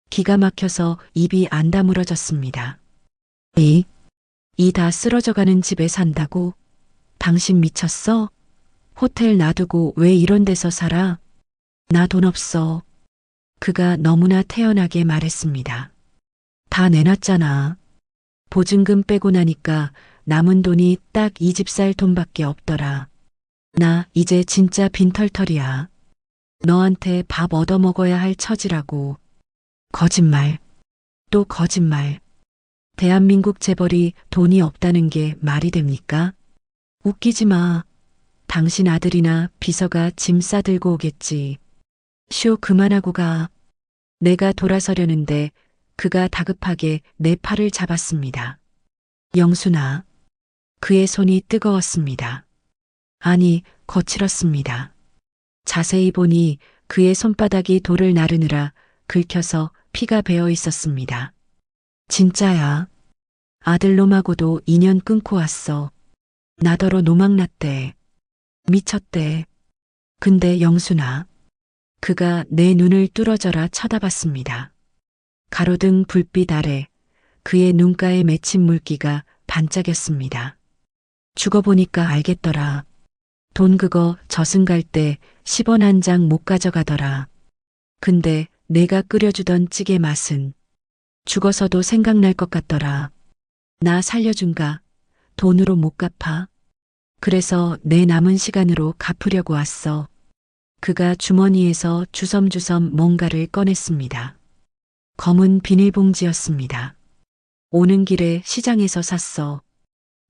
기가 막혀서 입이 안 다물어졌습니다. 이 다 쓰러져가는 집에 산다고? 당신 미쳤어? 호텔 놔두고 왜 이런 데서 살아? 나 돈 없어. 그가 너무나 태연하게 말했습니다. 다 내놨잖아. 보증금 빼고 나니까 남은 돈이 딱 이 집 살 돈밖에 없더라. 나 이제 진짜 빈털털이야. 너한테 밥 얻어먹어야 할 처지라고. 거짓말. 또 거짓말. 대한민국 재벌이 돈이 없다는 게 말이 됩니까? 웃기지 마. 당신 아들이나 비서가 짐 싸들고 오겠지. 쇼 그만하고 가. 내가 돌아서려는데 그가 다급하게 내 팔을 잡았습니다. 영순아. 그의 손이 뜨거웠습니다. 아니, 거칠었습니다. 자세히 보니 그의 손바닥이 돌을 나르느라 긁혀서 피가 배어 있었습니다. 진짜야. 아들놈하고도 인연 끊고 왔어. 나더러 노망났대. 미쳤대. 근데 영순아. 그가 내 눈을 뚫어져라 쳐다봤습니다. 가로등 불빛 아래 그의 눈가에 맺힌 물기가 반짝였습니다. 죽어보니까 알겠더라. 돈 그거 저승 갈 때 10원 한 장 못 가져가더라. 근데 내가 끓여주던 찌개 맛은 죽어서도 생각날 것 같더라. 나 살려준가? 돈으로 못 갚아. 그래서 내 남은 시간으로 갚으려고 왔어. 그가 주머니에서 주섬주섬 뭔가를 꺼냈습니다. 검은 비닐봉지였습니다. 오는 길에 시장에서 샀어.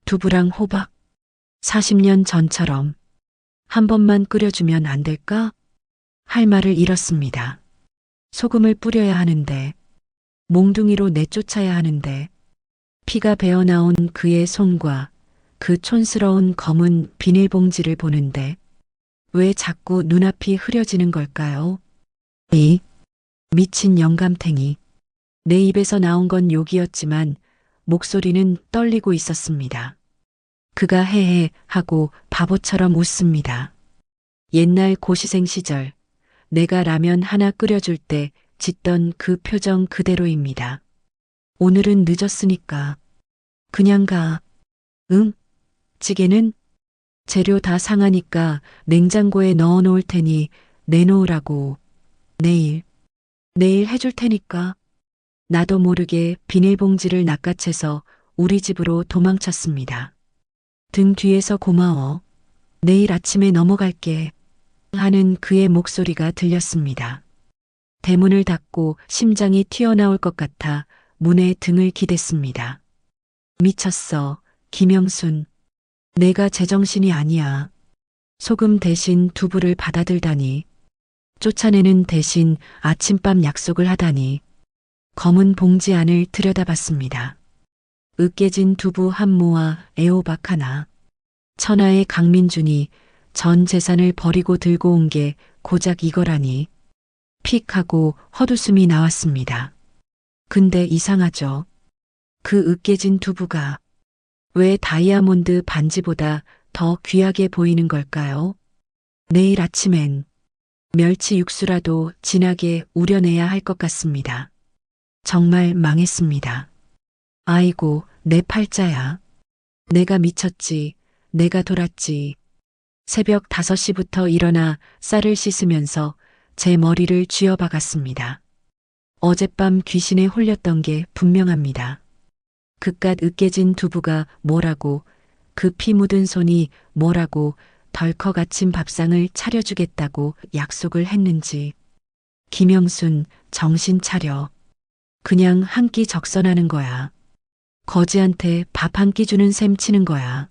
두부랑 호박. 40년 전처럼. 한 번만 끓여주면 안 될까? 할 말을 잃었습니다. 소금을 뿌려야 하는데, 몽둥이로 내쫓아야 하는데, 피가 배어나온 그의 손과 그 촌스러운 검은 비닐봉지를 보는데, 왜 자꾸 눈앞이 흐려지는 걸까요? 이 미친 영감탱이. 내 입에서 나온 건 욕이었지만 목소리는 떨리고 있었습니다. 그가 헤헤 하고 바보처럼 웃습니다. 옛날 고시생 시절 내가 라면 하나 끓여줄 때 짓던 그 표정 그대로입니다. 오늘은 늦었으니까 그냥 가. 응? 찌개는? 재료 다 상하니까 냉장고에 넣어 놓을 테니 내놓으라고. 내일 해줄 테니까. 나도 모르게 비닐봉지를 낚아채서 우리 집으로 도망쳤습니다. 등 뒤에서 고마워. 내일 아침에 넘어갈게. 하는 그의 목소리가 들렸습니다. 대문을 닫고 심장이 튀어나올 것 같아 문에 등을 기댔습니다. 미쳤어, 김영순. 내가 제정신이 아니야. 소금 대신 두부를 받아들다니. 쫓아내는 대신 아침밤 약속을 하다니. 검은 봉지 안을 들여다봤습니다. 으깨진 두부 한 모와 애호박 하나. 천하의 강민준이 전 재산을 버리고 들고 온 게 고작 이거라니. 픽 하고 헛웃음이 나왔습니다. 근데 이상하죠. 그 으깨진 두부가 왜 다이아몬드 반지보다 더 귀하게 보이는 걸까요? 내일 아침엔 멸치 육수라도 진하게 우려내야 할 것 같습니다. 정말 망했습니다. 아이고, 내 팔자야. 내가 미쳤지. 내가 돌았지. 새벽 5시부터 일어나 쌀을 씻으면서 제 머리를 쥐어박았습니다. 어젯밤 귀신에 홀렸던 게 분명합니다. 그깟 으깨진 두부가 뭐라고, 그 피 묻은 손이 뭐라고 덜커 갇힌 밥상을 차려주겠다고 약속을 했는지. 김영순, 정신 차려. 그냥 한 끼 적선하는 거야. 거지한테 밥 한 끼 주는 셈 치는 거야.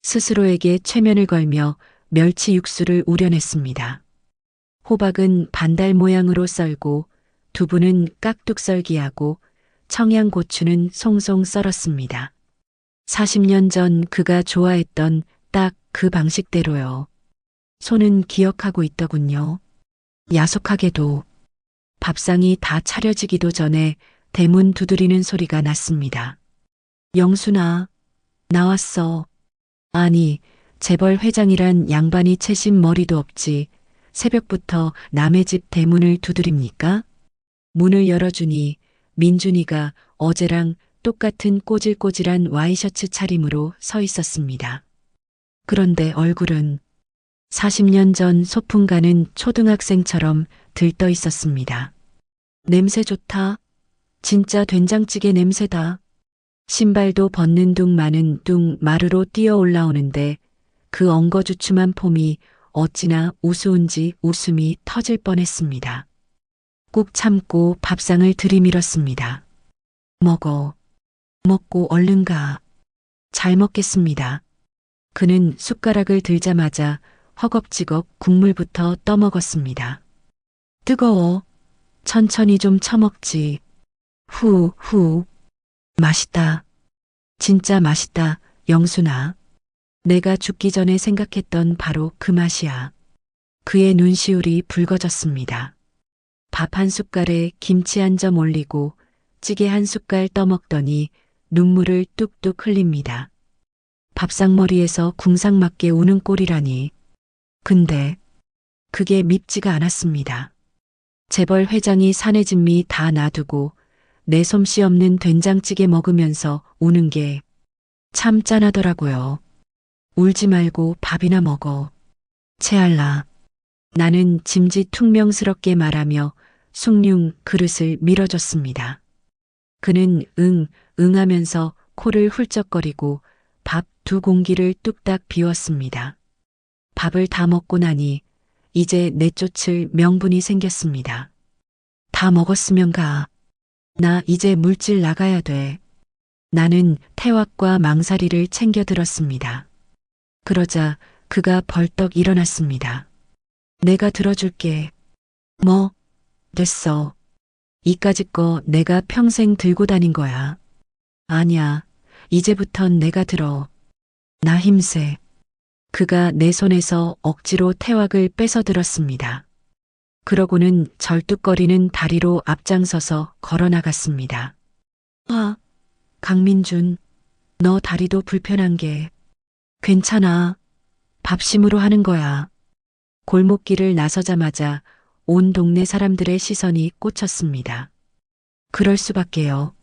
스스로에게 최면을 걸며 멸치 육수를 우려냈습니다. 호박은 반달 모양으로 썰고 두부는 깍둑 썰기하고 청양고추는 송송 썰었습니다. 40년 전 그가 좋아했던 딱 그 방식대로요. 손은 기억하고 있더군요. 야속하게도 밥상이 다 차려지기도 전에 대문 두드리는 소리가 났습니다. 영순아, 나왔어. 아니, 재벌 회장이란 양반이 채신 머리도 없지. 새벽부터 남의 집 대문을 두드립니까? 문을 열어주니 민준이가 어제랑 똑같은 꼬질꼬질한 와이셔츠 차림으로 서 있었습니다. 그런데 얼굴은 40년 전 소풍 가는 초등학생처럼 들떠 있었습니다. 냄새 좋다. 진짜 된장찌개 냄새다. 신발도 벗는 둥 마는 둥 마루로 뛰어 올라오는데 그 엉거주춤한 폼이 어찌나 우스운지 웃음이 터질 뻔했습니다. 꾹 참고 밥상을 들이밀었습니다. 먹고 얼른 가. 잘 먹겠습니다. 그는 숟가락을 들자마자 허겁지겁 국물부터 떠먹었습니다. 뜨거워. 천천히 좀 처먹지. 후. 맛있다. 진짜 맛있다, 영순아. 내가 죽기 전에 생각했던 바로 그 맛이야. 그의 눈시울이 붉어졌습니다. 밥 한 숟갈에 김치 한 점 올리고 찌개 한 숟갈 떠먹더니 눈물을 뚝뚝 흘립니다. 밥상머리에서 궁상맞게 우는 꼴이라니. 근데 그게 밉지가 않았습니다. 재벌 회장이 사내 진미 다 놔두고 내 솜씨 없는 된장찌개 먹으면서 우는 게 참 짠하더라고요. 울지 말고 밥이나 먹어. 채알라. 나는 짐짓퉁명스럽게 말하며 숭늉 그릇을 밀어줬습니다. 그는 응 하면서 코를 훌쩍거리고 밥 2공기를 뚝딱 비웠습니다. 밥을 다 먹고 나니 이제 내쫓을 명분이 생겼습니다. 다 먹었으면 가. 나 이제 물질 나가야 돼. 나는 태왁과 망사리를 챙겨 들었습니다. 그러자 그가 벌떡 일어났습니다. 내가 들어줄게. 뭐, 됐어. 이까짓 거 내가 평생 들고 다닌 거야. 아니야. 이제부턴 내가 들어. 나 힘세. 그가 내 손에서 억지로 태왁을 뺏어 들었습니다. 그러고는 절뚝거리는 다리로 앞장서서 걸어 나갔습니다. 아, 강민준, 너 다리도 불편한 게 괜찮아. 밥심으로 하는 거야. 골목길을 나서자마자 온 동네 사람들의 시선이 꽂혔습니다. 그럴 수밖에요.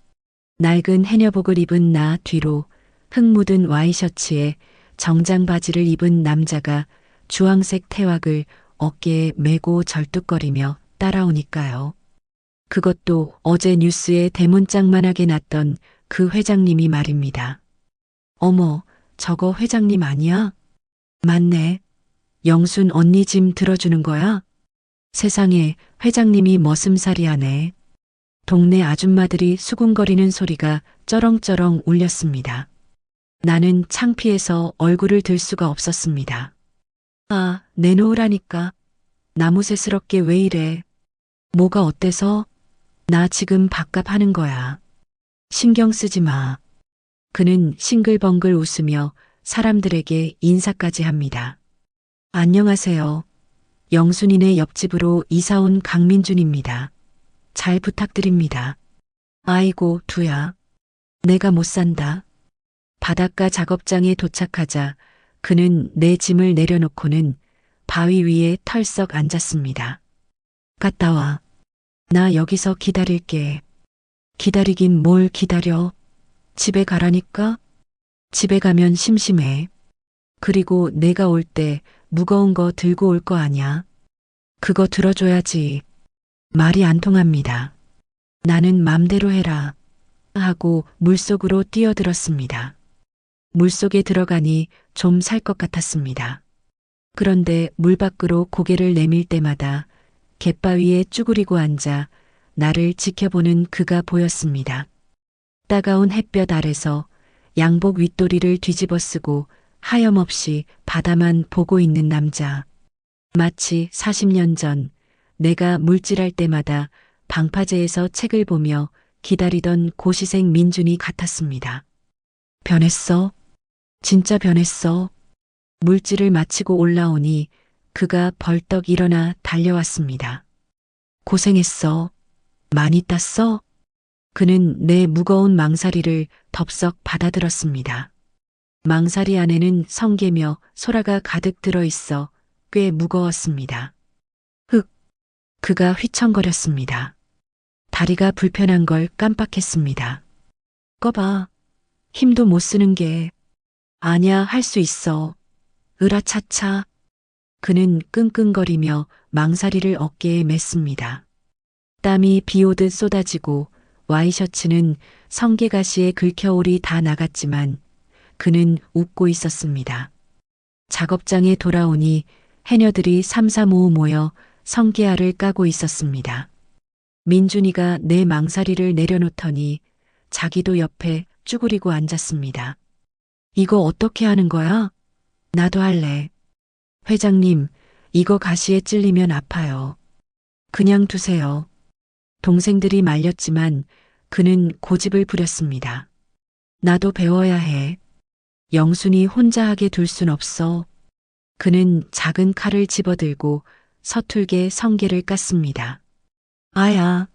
낡은 해녀복을 입은 나 뒤로 흙 묻은 와이셔츠에 정장 바지를 입은 남자가 주황색 태왁을 어깨에 메고 절뚝거리며 따라오니까요. 그것도 어제 뉴스에 대문짝만하게 났던 그 회장님이 말입니다. 어머, 저거 회장님 아니야? 맞네. 영순 언니 짐 들어주는 거야? 세상에 회장님이 머슴살이하네. 동네 아줌마들이 수군거리는 소리가 쩌렁쩌렁 울렸습니다. 나는 창피해서 얼굴을 들 수가 없었습니다. 아, 내놓으라니까. 나무새스럽게 왜 이래? 뭐가 어때서? 나 지금 밥값 하는 거야. 신경 쓰지 마. 그는 싱글벙글 웃으며 사람들에게 인사까지 합니다. 안녕하세요. 영순이네 옆집으로 이사온 강민준입니다. 잘 부탁드립니다. 아이고, 두야. 내가 못 산다. 바닷가 작업장에 도착하자 그는 내 짐을 내려놓고는 바위 위에 털썩 앉았습니다. 갔다 와. 나 여기서 기다릴게. 기다리긴 뭘 기다려. 집에 가라니까? 집에 가면 심심해. 그리고 내가 올 때 무거운 거 들고 올 거 아냐. 그거 들어줘야지. 말이 안 통합니다. 나는 맘대로 해라. 하고 물속으로 뛰어들었습니다. 물속에 들어가니 좀 살 것 같았습니다. 그런데 물 밖으로 고개를 내밀 때마다 갯바위에 쭈그리고 앉아 나를 지켜보는 그가 보였습니다. 따가운 햇볕 아래서 양복 윗도리를 뒤집어 쓰고 하염없이 바다만 보고 있는 남자. 마치 40년 전 내가 물질할 때마다 방파제에서 책을 보며 기다리던 고시생 민준이 같았습니다. 변했어? 진짜 변했어? 물질을 마치고 올라오니 그가 벌떡 일어나 달려왔습니다. 고생했어. 많이 땄어? 그는 내 무거운 망사리를 덥석 받아들었습니다. 망사리 안에는 성게며 소라가 가득 들어있어 꽤 무거웠습니다. 흑! 그가 휘청거렸습니다. 다리가 불편한 걸 깜빡했습니다. 꺼봐. 힘도 못 쓰는 게. 아냐, 할 수 있어. 으라차차. 그는 끙끙거리며 망사리를 어깨에 맸습니다. 땀이 비오듯 쏟아지고 와이셔츠는 성게가시에 긁혀오리 다 나갔지만 그는 웃고 있었습니다. 작업장에 돌아오니 해녀들이 삼삼오오 모여 성게알을 까고 있었습니다. 민준이가 내 망사리를 내려놓더니 자기도 옆에 쭈그리고 앉았습니다. 이거 어떻게 하는 거야? 나도 할래. 회장님, 이거 가시에 찔리면 아파요. 그냥 두세요. 동생들이 말렸지만 그는 고집을 부렸습니다. 나도 배워야 해. 영순이 혼자 하게 둘 순 없어. 그는 작은 칼을 집어들고 서툴게 성게를 깠습니다. 아야.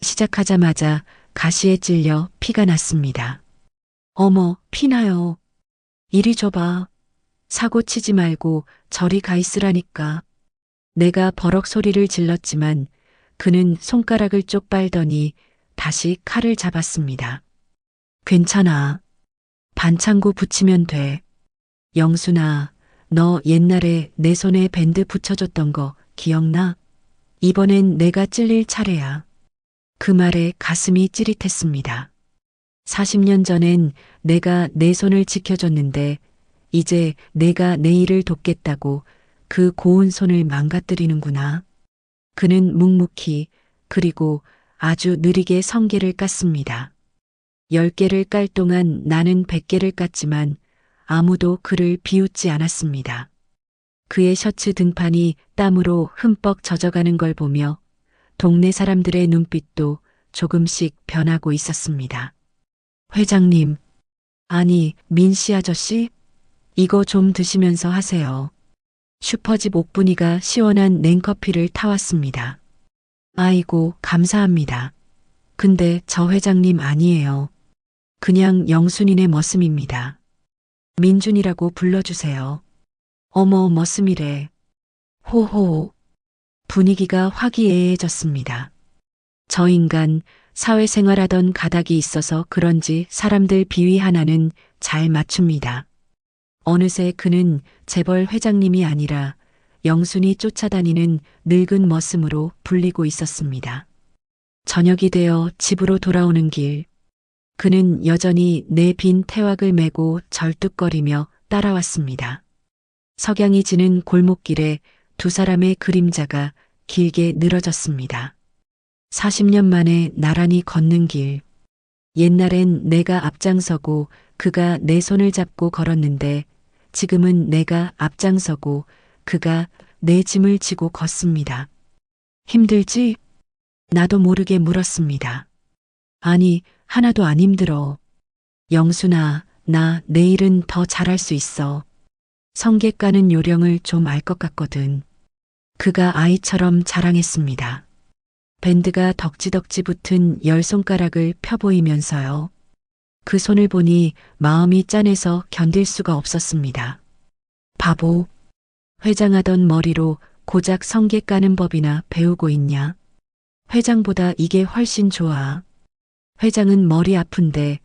시작하자마자 가시에 찔려 피가 났습니다. 어머, 피나요. 이리 줘봐. 사고 치지 말고 저리 가 있으라니까. 내가 버럭 소리를 질렀지만 그는 손가락을 쪽 빨더니 다시 칼을 잡았습니다. 괜찮아. 반창고 붙이면 돼. 영순아, 너 옛날에 내 손에 밴드 붙여줬던 거 기억나? 이번엔 내가 찔릴 차례야. 그 말에 가슴이 찌릿했습니다. 40년 전엔 내가 내 손을 지켜줬는데 이제 내가 내 일을 돕겠다고 그 고운 손을 망가뜨리는구나. 그는 묵묵히 그리고 아주 느리게 성게를 깠습니다. 10개를 깔 동안 나는 100개를 깠지만 아무도 그를 비웃지 않았습니다. 그의 셔츠 등판이 땀으로 흠뻑 젖어가는 걸 보며 동네 사람들의 눈빛도 조금씩 변하고 있었습니다. 회장님, 아니, 민씨 아저씨? 이거 좀 드시면서 하세요. 슈퍼집 옥분이가 시원한 냉커피를 타왔습니다. 아이고, 감사합니다. 근데 저 회장님 아니에요. 그냥 영순이네 머슴입니다. 민준이라고 불러주세요. 어머, 머슴이래. 호호. 분위기가 화기애애해졌습니다. 저 인간 사회생활하던 가닥이 있어서 그런지 사람들 비위 하나는 잘 맞춥니다. 어느새 그는 재벌 회장님이 아니라 영순이 쫓아다니는 늙은 머슴으로 불리고 있었습니다. 저녁이 되어 집으로 돌아오는 길, 그는 여전히 내 빈 태왁을 메고 절뚝거리며 따라왔습니다. 석양이 지는 골목길에 두 사람의 그림자가 길게 늘어졌습니다. 40년 만에 나란히 걷는 길. 옛날엔 내가 앞장서고 그가 내 손을 잡고 걸었는데 지금은 내가 앞장서고 그가 내 짐을 지고 걷습니다. 힘들지? 나도 모르게 물었습니다. 아니, 하나도 안 힘들어. 영순아, 나 내일은 더 잘할 수 있어. 성게 까는 요령을 좀 알 것 같거든. 그가 아이처럼 자랑했습니다. 밴드가 덕지덕지 붙은 10손가락을 펴보이면서요. 그 손을 보니 마음이 짠해서 견딜 수가 없었습니다. 바보. 회장하던 머리로 고작 성게 까는 법이나 배우고 있냐? 회장보다 이게 훨씬 좋아. 회장은 머리 아픈데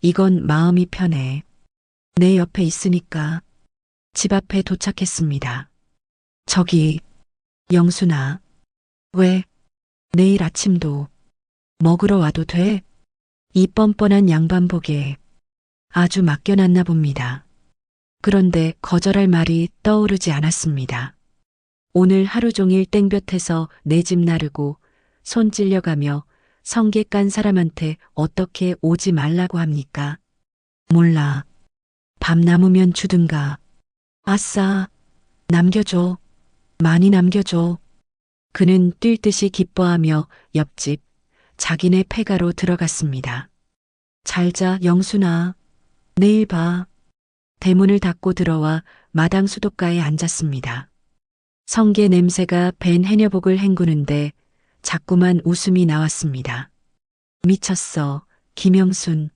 이건 마음이 편해. 내 옆에 있으니까. 집 앞에 도착했습니다. 저기, 영순아. 왜? 내일 아침도 먹으러 와도 돼? 이 뻔뻔한 양반복에 아주 맡겨놨나 봅니다. 그런데 거절할 말이 떠오르지 않았습니다. 오늘 하루 종일 땡볕에서 내 집 나르고 손 찔려가며 성게 깐 사람한테 어떻게 오지 말라고 합니까? 몰라. 밥 남으면 주든가. 아싸. 남겨줘. 많이 남겨줘. 그는 뛸 듯이 기뻐하며 옆집 자기네 폐가로 들어갔습니다. 잘자, 영순아. 내일 봐. 대문을 닫고 들어와 마당 수도가에 앉았습니다. 성게 냄새가 밴 해녀복을 헹구는데 자꾸만 웃음이 나왔습니다. 미쳤어, 김영순.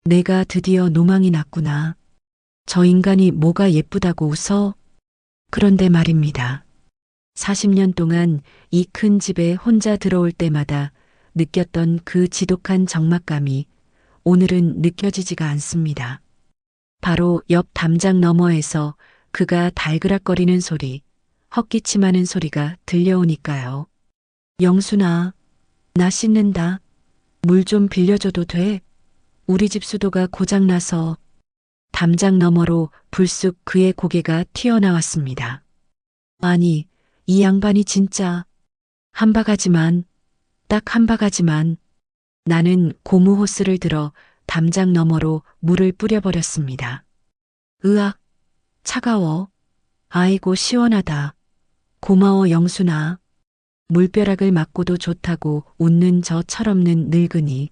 내가 드디어 노망이 났구나. 저 인간이 뭐가 예쁘다고 웃어? 그런데 말입니다. 40년 동안 이 큰 집에 혼자 들어올 때마다 느꼈던 그 지독한 적막감이 오늘은 느껴지지가 않습니다. 바로 옆 담장 너머에서 그가 달그락거리는 소리, 헛기침하는 소리가 들려오니까요. 영순아, 나 씻는다. 물 좀 빌려줘도 돼? 우리 집 수도가 고장나서. 담장 너머로 불쑥 그의 고개가 튀어나왔습니다. 아니, 이 양반이 진짜 한 바가지만, 딱 한 바가지만. 나는 고무 호스를 들어 담장 너머로 물을 뿌려버렸습니다. 으악, 차가워. 아이고 시원하다. 고마워 영순아. 물벼락을 맞고도 좋다고 웃는 저 철없는 늙은이.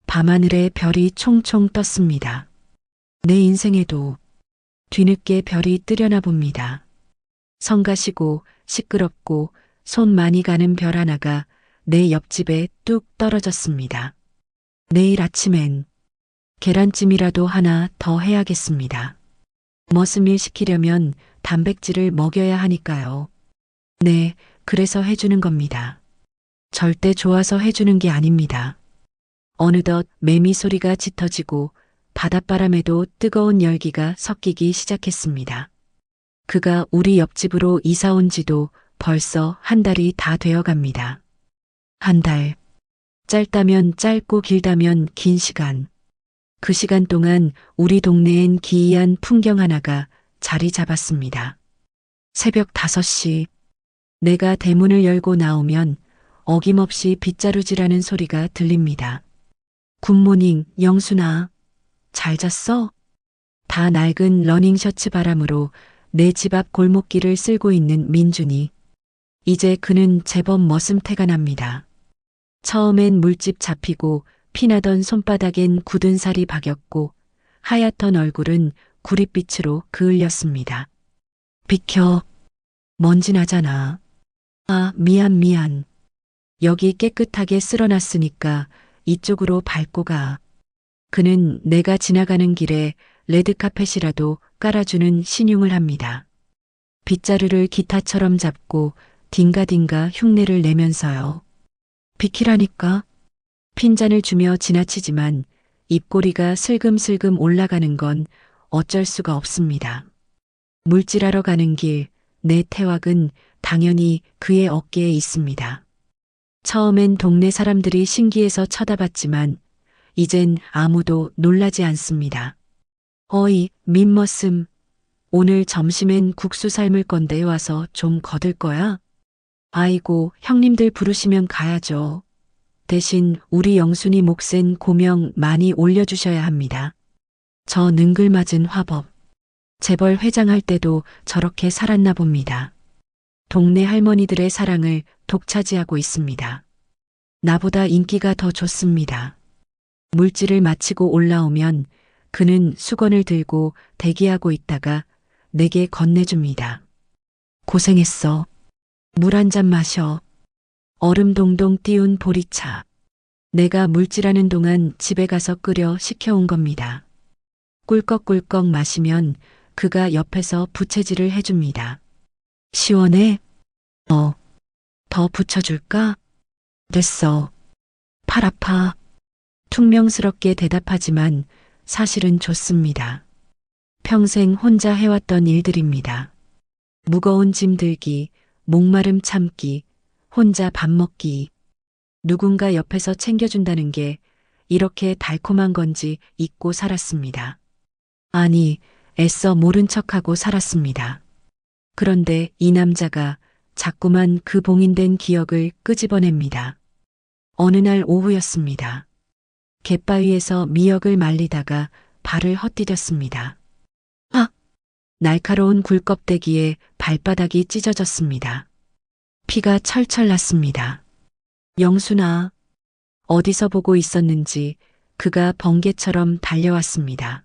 밤하늘에 별이 총총 떴습니다. 내 인생에도 뒤늦게 별이 뜨려나 봅니다. 성가시고 시끄럽고 손 많이 가는 별 하나가 내 옆집에 뚝 떨어졌습니다. 내일 아침엔 계란찜이라도 하나 더 해야겠습니다. 머슴일 시키려면 단백질을 먹여야 하니까요. 네, 그래서 해주는 겁니다. 절대 좋아서 해주는 게 아닙니다. 어느덧 매미 소리가 짙어지고 바닷바람에도 뜨거운 열기가 섞이기 시작했습니다. 그가 우리 옆집으로 이사 온 지도 벌써 한 달이 다 되어 갑니다. 한 달. 짧다면 짧고 길다면 긴 시간. 그 시간 동안 우리 동네엔 기이한 풍경 하나가 자리 잡았습니다. 새벽 5시. 내가 대문을 열고 나오면 어김없이 빗자루질하는 소리가 들립니다. 굿모닝, 영순아. 잘 잤어? 다 낡은 러닝 셔츠 바람으로 내 집 앞 골목길을 쓸고 있는 민준이. 이제 그는 제법 머슴태가 납니다. 처음엔 물집 잡히고 피나던 손바닥엔 굳은 살이 박였고 하얗던 얼굴은 구릿빛으로 그을렸습니다. 비켜. 먼지 나잖아. 아, 미안. 여기 깨끗하게 쓸어놨으니까 이쪽으로 밟고 가. 그는 내가 지나가는 길에 레드카펫이라도 깔아주는 신용을 합니다. 빗자루를 기타처럼 잡고 딩가딩가 흉내를 내면서요. 비키라니까. 핀잔을 주며 지나치지만 입꼬리가 슬금슬금 올라가는 건 어쩔 수가 없습니다. 물질하러 가는 길, 내 태왁은 당연히 그의 어깨에 있습니다. 처음엔 동네 사람들이 신기해서 쳐다봤지만 이젠 아무도 놀라지 않습니다. 어이, 민머슴. 오늘 점심엔 국수 삶을 건데 와서 좀 거들 거야? 아이고, 형님들 부르시면 가야죠. 대신 우리 영순이 몫엔 고명 많이 올려주셔야 합니다. 저 능글맞은 화법. 재벌 회장할 때도 저렇게 살았나 봅니다. 동네 할머니들의 사랑을 독차지하고 있습니다. 나보다 인기가 더 좋습니다. 물질을 마치고 올라오면 그는 수건을 들고 대기하고 있다가 내게 건네줍니다. 고생했어. 물 한 잔 마셔. 얼음 동동 띄운 보리차. 내가 물질하는 동안 집에 가서 끓여 식혀온 겁니다. 꿀꺽꿀꺽 마시면 그가 옆에서 부채질을 해줍니다. 시원해? 더 붙여줄까? 됐어. 팔 아파. 퉁명스럽게 대답하지만 사실은 좋습니다. 평생 혼자 해왔던 일들입니다. 무거운 짐 들기, 목마름 참기, 혼자 밥 먹기. 누군가 옆에서 챙겨준다는 게 이렇게 달콤한 건지 잊고 살았습니다. 아니, 애써 모른 척하고 살았습니다. 그런데 이 남자가 자꾸만 그 봉인된 기억을 끄집어냅니다. 어느 날 오후였습니다. 갯바위에서 미역을 말리다가 발을 헛디뎠습니다. 아! 날카로운 굴껍데기에 발바닥이 찢어졌습니다. 피가 철철 났습니다. 영순아. 어디서 보고 있었는지 그가 번개처럼 달려왔습니다.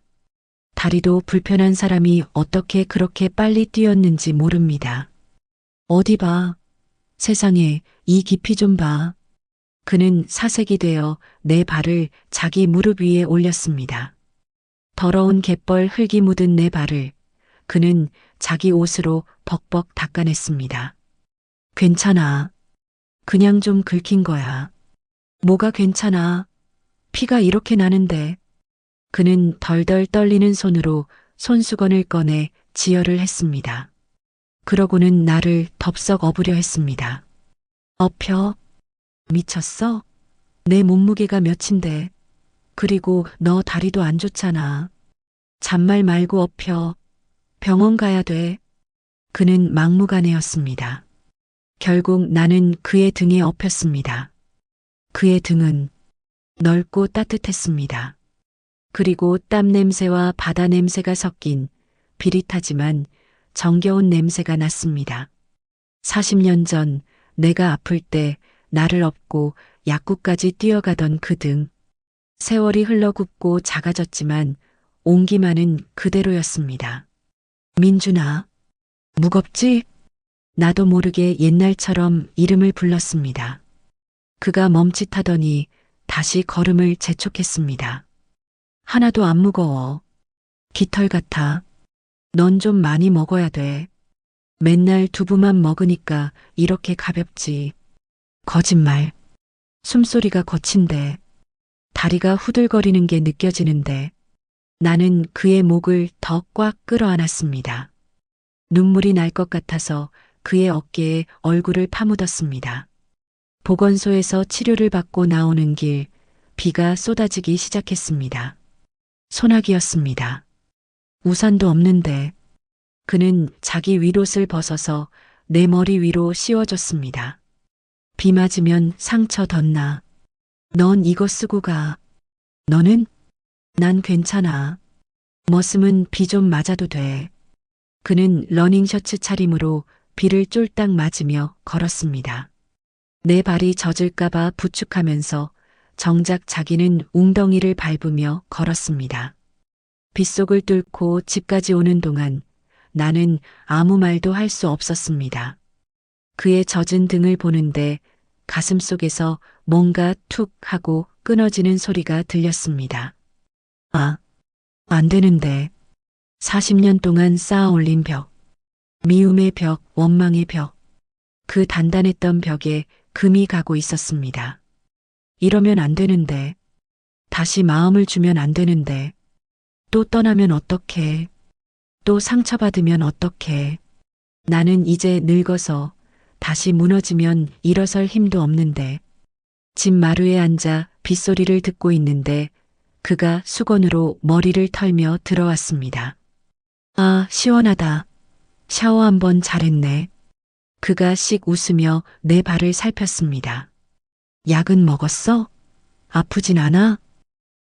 다리도 불편한 사람이 어떻게 그렇게 빨리 뛰었는지 모릅니다. 어디 봐. 세상에, 이 깊이 좀 봐. 그는 사색이 되어 내 발을 자기 무릎 위에 올렸습니다. 더러운 갯벌 흙이 묻은 내 발을 그는 자기 옷으로 벅벅 닦아냈습니다. 괜찮아. 그냥 좀 긁힌 거야. 뭐가 괜찮아. 피가 이렇게 나는데. 그는 덜덜 떨리는 손으로 손수건을 꺼내 지혈을 했습니다. 그러고는 나를 덥석 업으려 했습니다. 업혀? 미쳤어? 내 몸무게가 몇인데. 그리고 너 다리도 안 좋잖아. 잔말 말고 업혀. 병원 가야 돼. 그는 막무가내였습니다. 결국 나는 그의 등에 업혔습니다. 그의 등은 넓고 따뜻했습니다. 그리고 땀 냄새와 바다 냄새가 섞인 비릿하지만 정겨운 냄새가 났습니다. 40년 전 내가 아플 때 나를 업고 약국까지 뛰어가던 그 등. 세월이 흘러굽고 작아졌지만 온기만은 그대로였습니다. 민준아. 무겁지? 나도 모르게 옛날처럼 이름을 불렀습니다. 그가 멈칫하더니 다시 걸음을 재촉했습니다. 하나도 안 무거워. 깃털 같아. 넌 좀 많이 먹어야 돼. 맨날 두부만 먹으니까 이렇게 가볍지. 거짓말. 숨소리가 거친데. 다리가 후들거리는 게 느껴지는데. 나는 그의 목을 더 꽉 끌어안았습니다. 눈물이 날 것 같아서 그의 어깨에 얼굴을 파묻었습니다. 보건소에서 치료를 받고 나오는 길, 비가 쏟아지기 시작했습니다. 소나기였습니다. 우산도 없는데. 그는 자기 윗옷을 벗어서 내 머리 위로 씌워줬습니다. 비 맞으면 상처 덧나. 넌 이거 쓰고 가. 너는? 난 괜찮아. 머슴은 비 좀 맞아도 돼. 그는 러닝셔츠 차림으로 비를 쫄딱 맞으며 걸었습니다. 내 발이 젖을까봐 부축하면서 정작 자기는 웅덩이를 밟으며 걸었습니다. 빗속을 뚫고 집까지 오는 동안 나는 아무 말도 할 수 없었습니다. 그의 젖은 등을 보는데 가슴속에서 뭔가 툭 하고 끊어지는 소리가 들렸습니다. 아, 안 되는데. 40년 동안 쌓아 올린 벽. 미움의 벽, 원망의 벽. 그 단단했던 벽에 금이 가고 있었습니다. 이러면 안 되는데. 다시 마음을 주면 안 되는데. 또 떠나면 어떡해. 또 상처받으면 어떡해. 나는 이제 늙어서 다시 무너지면 일어설 힘도 없는데. 집 마루에 앉아 빗소리를 듣고 있는데 그가 수건으로 머리를 털며 들어왔습니다. 아, 시원하다. 샤워 한번 잘했네. 그가 씩 웃으며 내 발을 살폈습니다. 약은 먹었어? 아프진 않아?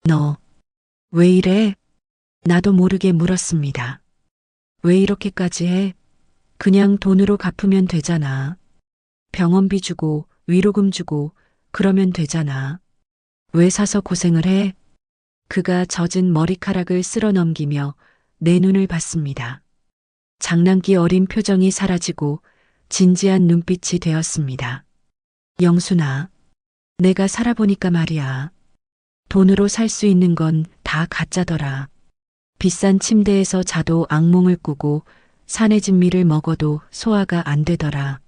너, 왜 이래? 나도 모르게 물었습니다. 왜 이렇게까지 해? 그냥 돈으로 갚으면 되잖아. 병원비 주고 위로금 주고 그러면 되잖아. 왜 사서 고생을 해? 그가 젖은 머리카락을 쓸어 넘기며 내 눈을 봤습니다. 장난기 어린 표정이 사라지고 진지한 눈빛이 되었습니다. 영순아, 내가 살아보니까 말이야. 돈으로 살 수 있는 건 다 가짜더라. 비싼 침대에서 자도 악몽을 꾸고 산의 진미를 먹어도 소화가 안 되더라.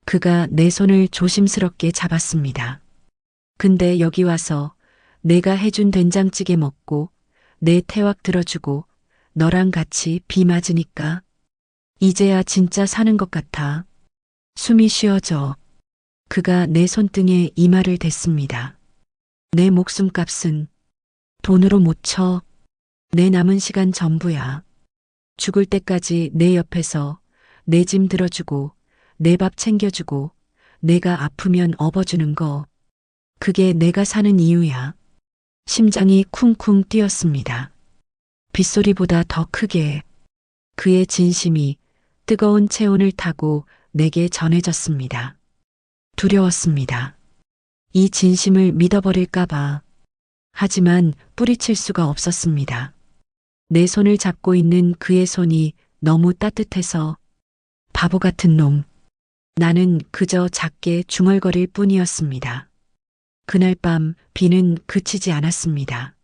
그가 내 손을 조심스럽게 잡았습니다. 근데 여기 와서 내가 해준 된장찌개 먹고 내 태왁 들어주고 너랑 같이 비 맞으니까 이제야 진짜 사는 것 같아. 숨이 쉬어져. 그가 내 손등에 이마를 댔습니다. 내 목숨값은 돈으로 못 쳐. 내 남은 시간 전부야. 죽을 때까지 내 옆에서 내 짐 들어주고 내 밥 챙겨주고 내가 아프면 업어주는 거. 그게 내가 사는 이유야. 심장이 쿵쿵 뛰었습니다. 빗소리보다 더 크게 그의 진심이 뜨거운 체온을 타고 내게 전해졌습니다. 두려웠습니다. 이 진심을 믿어버릴까봐. 하지만 뿌리칠 수가 없었습니다. 내 손을 잡고 있는 그의 손이 너무 따뜻해서 바보 같은 놈. 나는 그저 작게 중얼거릴 뿐이었습니다. 그날 밤 비는 그치지 않았습니다.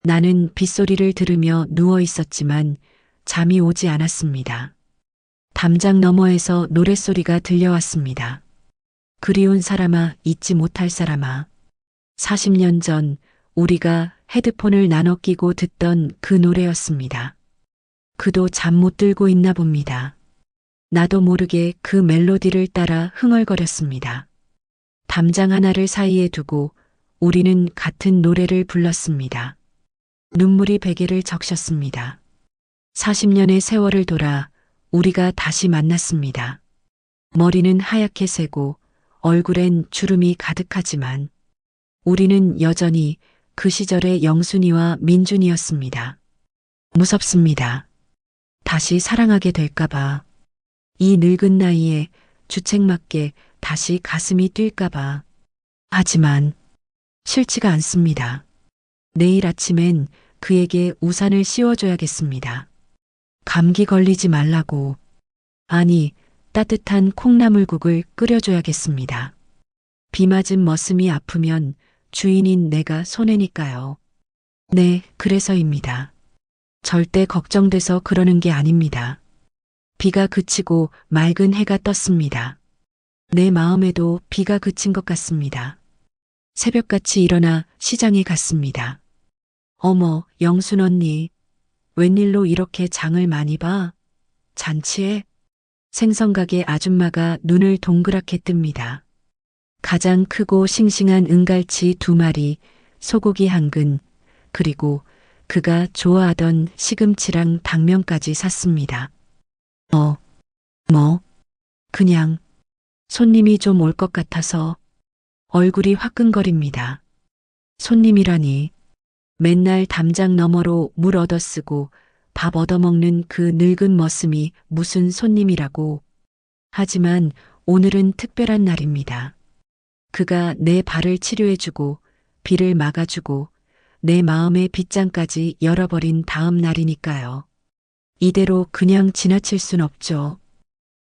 나는 빗소리를 들으며 누워 있었지만 잠이 오지 않았습니다. 담장 너머에서 노랫소리가 들려왔습니다. 그리운 사람아, 잊지 못할 사람아. 40년 전 우리가 헤드폰을 나눠 끼고 듣던 그 노래였습니다. 그도 잠 못 들고 있나 봅니다. 나도 모르게 그 멜로디를 따라 흥얼거렸습니다. 담장 하나를 사이에 두고 우리는 같은 노래를 불렀습니다. 눈물이 베개를 적셨습니다. 40년의 세월을 돌아 우리가 다시 만났습니다. 머리는 하얗게 새고 얼굴엔 주름이 가득하지만 우리는 여전히 그 시절의 영순이와 민준이었습니다. 무섭습니다. 다시 사랑하게 될까봐. 이 늙은 나이에 주책맞게 다시 가슴이 뛸까봐. 하지만 싫지가 않습니다. 내일 아침엔 그에게 우산을 씌워줘야겠습니다. 감기 걸리지 말라고. 아니, 따뜻한 콩나물국을 끓여줘야겠습니다. 비 맞은 머슴이 아프면 주인인 내가 손해니까요. 네, 그래서입니다. 절대 걱정돼서 그러는 게 아닙니다. 비가 그치고 맑은 해가 떴습니다. 내 마음에도 비가 그친 것 같습니다. 새벽같이 일어나 시장에 갔습니다. 어머, 영순 언니. 웬일로 이렇게 장을 많이 봐? 잔치에? 생선가게 아줌마가 눈을 동그랗게 뜹니다. 가장 크고 싱싱한 은갈치 2마리, 소고기 1근, 그리고 그가 좋아하던 시금치랑 당면까지 샀습니다. 그냥 손님이 좀 올 것 같아서. 얼굴이 화끈거립니다. 손님이라니. 맨날 담장 너머로 물 얻어쓰고 밥 얻어먹는 그 늙은 머슴이 무슨 손님이라고. 하지만 오늘은 특별한 날입니다. 그가 내 발을 치료해주고 비를 막아주고 내 마음의 빗장까지 열어버린 다음 날이니까요. 이대로 그냥 지나칠 순 없죠.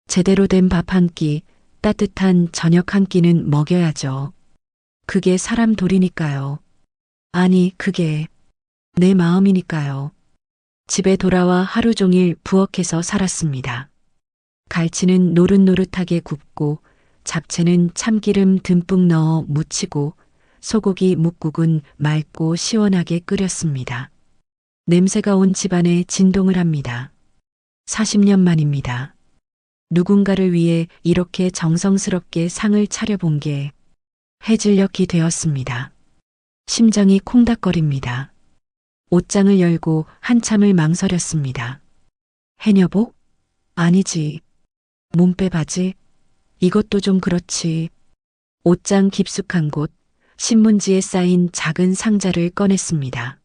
제대로 된 밥 한 끼, 따뜻한 저녁 한 끼는 먹여야죠. 그게 사람 도리니까요. 아니, 그게 내 마음이니까요. 집에 돌아와 하루 종일 부엌에서 살았습니다. 갈치는 노릇노릇하게 굽고 잡채는 참기름 듬뿍 넣어 무치고 소고기 묵국은 맑고 시원하게 끓였습니다. 냄새가 온 집안에 진동을 합니다. 40년 만입니다. 누군가를 위해 이렇게 정성스럽게 상을 차려본 게 해질녘이 되었습니다. 심장이 콩닥거립니다. 옷장을 열고 한참을 망설였습니다. 해녀복? 아니지. 몸빼 바지? 이것도 좀 그렇지. 옷장 깊숙한 곳, 신문지에 쌓인 작은 상자를 꺼냈습니다.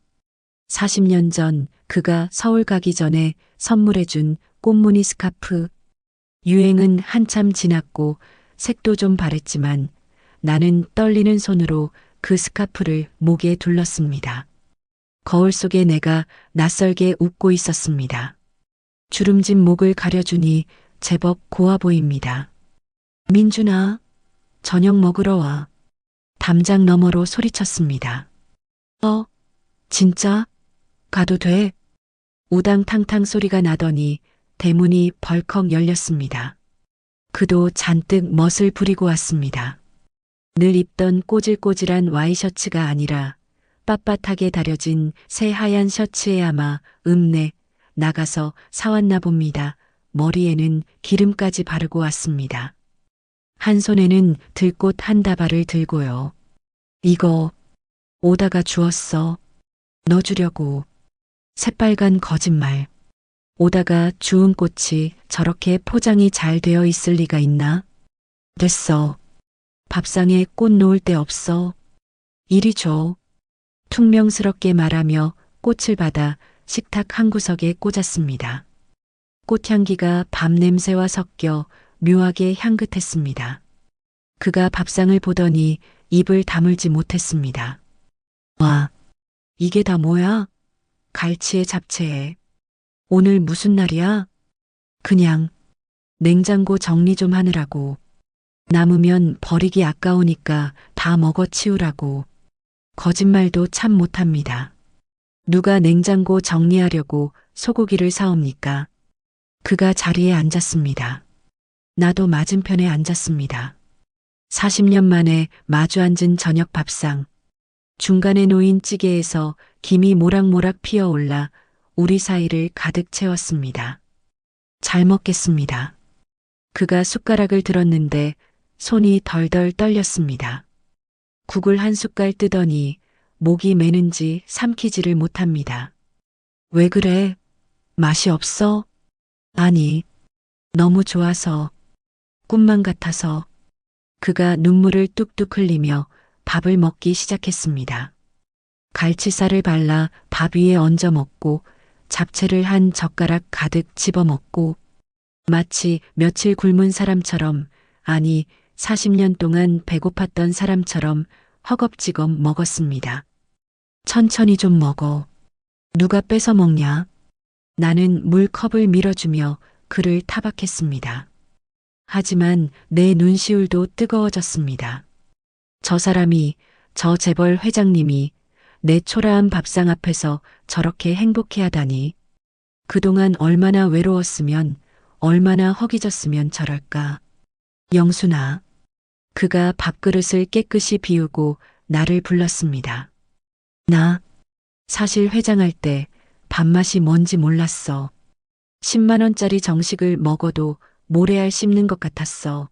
40년 전 그가 서울 가기 전에 선물해준 꽃무늬 스카프. 유행은 한참 지났고 색도 좀 바랬지만 나는 떨리는 손으로 그 스카프를 목에 둘렀습니다. 거울 속에 내가 낯설게 웃고 있었습니다. 주름진 목을 가려주니 제법 고와 보입니다. 민준아, 저녁 먹으러 와. 담장 너머로 소리쳤습니다. 진짜? 가도 돼? 우당탕탕 소리가 나더니 대문이 벌컥 열렸습니다. 그도 잔뜩 멋을 부리고 왔습니다. 늘 입던 꼬질꼬질한 와이셔츠가 아니라 빳빳하게 다려진 새하얀 셔츠에 아마 네, 나가서 사왔나 봅니다. 머리에는 기름까지 바르고 왔습니다. 한 손에는 들꽃 한 다발을 들고요. 이거 오다가 주웠어. 너 주려고. 새빨간 거짓말. 오다가 주운 꽃이 저렇게 포장이 잘 되어 있을 리가 있나? 됐어. 밥상에 꽃 놓을 데 없어. 이리 줘. 퉁명스럽게 말하며 꽃을 받아 식탁 한 구석에 꽂았습니다. 꽃향기가 밤 냄새와 섞여 묘하게 향긋했습니다. 그가 밥상을 보더니 입을 다물지 못했습니다. 와, 이게 다 뭐야? 갈치에 잡채에. 오늘 무슨 날이야? 그냥 냉장고 정리 좀 하느라고. 남으면 버리기 아까우니까 다 먹어 치우라고. 거짓말도 참 못합니다. 누가 냉장고 정리하려고 소고기를 사옵니까? 그가 자리에 앉았습니다. 나도 맞은편에 앉았습니다. 40년 만에 마주 앉은 저녁 밥상. 중간에 놓인 찌개에서 김이 모락모락 피어올라 우리 사이를 가득 채웠습니다. 잘 먹겠습니다. 그가 숟가락을 들었는데 손이 덜덜 떨렸습니다. 국을 한 숟갈 뜨더니 목이 메는지 삼키지를 못합니다. 왜 그래? 맛이 없어? 아니, 너무 좋아서, 꿈만 같아서. 그가 눈물을 뚝뚝 흘리며 밥을 먹기 시작했습니다. 갈치살을 발라 밥 위에 얹어 먹고 잡채를 한 젓가락 가득 집어 먹고 마치 며칠 굶은 사람처럼, 아니 40년 동안 배고팠던 사람처럼 허겁지겁 먹었습니다. 천천히 좀 먹어. 누가 뺏어 먹냐? 나는 물컵을 밀어주며 그를 타박했습니다. 하지만 내 눈시울도 뜨거워졌습니다. 저 사람이, 저 재벌 회장님이 내 초라한 밥상 앞에서 저렇게 행복해하다니. 그동안 얼마나 외로웠으면, 얼마나 허기졌으면 저럴까. 영순아. 그가 밥그릇을 깨끗이 비우고 나를 불렀습니다. 나 사실 회장할 때 밥맛이 뭔지 몰랐어. 10만 원짜리 정식을 먹어도 모래알 씹는 것 같았어.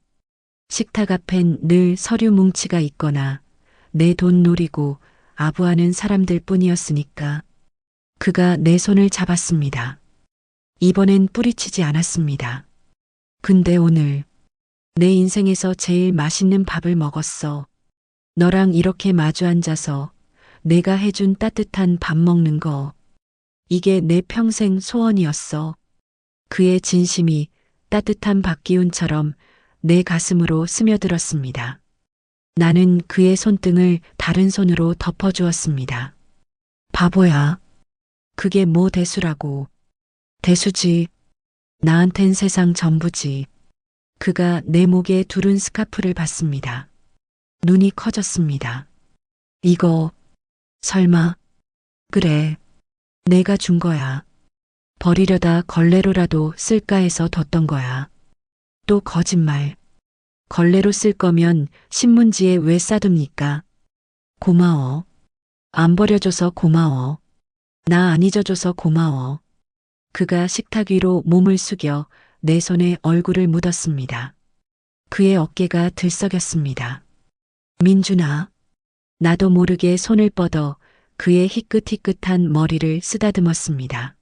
식탁 앞엔 늘 서류 뭉치가 있거나 내 돈 노리고 아부하는 사람들 뿐이었으니까. 그가 내 손을 잡았습니다. 이번엔 뿌리치지 않았습니다. 근데 오늘 내 인생에서 제일 맛있는 밥을 먹었어. 너랑 이렇게 마주 앉아서 내가 해준 따뜻한 밥 먹는 거. 이게 내 평생 소원이었어. 그의 진심이 따뜻한 밭기운처럼 내 가슴으로 스며들었습니다. 나는 그의 손등을 다른 손으로 덮어주었습니다. 바보야. 그게 뭐 대수라고. 대수지. 나한텐 세상 전부지. 그가 내 목에 두른 스카프를 봤습니다. 눈이 커졌습니다. 이거, 설마. 그래. 내가 준 거야. 버리려다 걸레로라도 쓸까 해서 뒀던 거야. 또 거짓말. 걸레로 쓸 거면 신문지에 왜 싸둡니까? 고마워. 안 버려줘서 고마워. 나 안 잊어줘서 고마워. 그가 식탁 위로 몸을 숙여 내 손에 얼굴을 묻었습니다. 그의 어깨가 들썩였습니다. 민준아. 나도 모르게 손을 뻗어 그의 희끗희끗한 머리를 쓰다듬었습니다.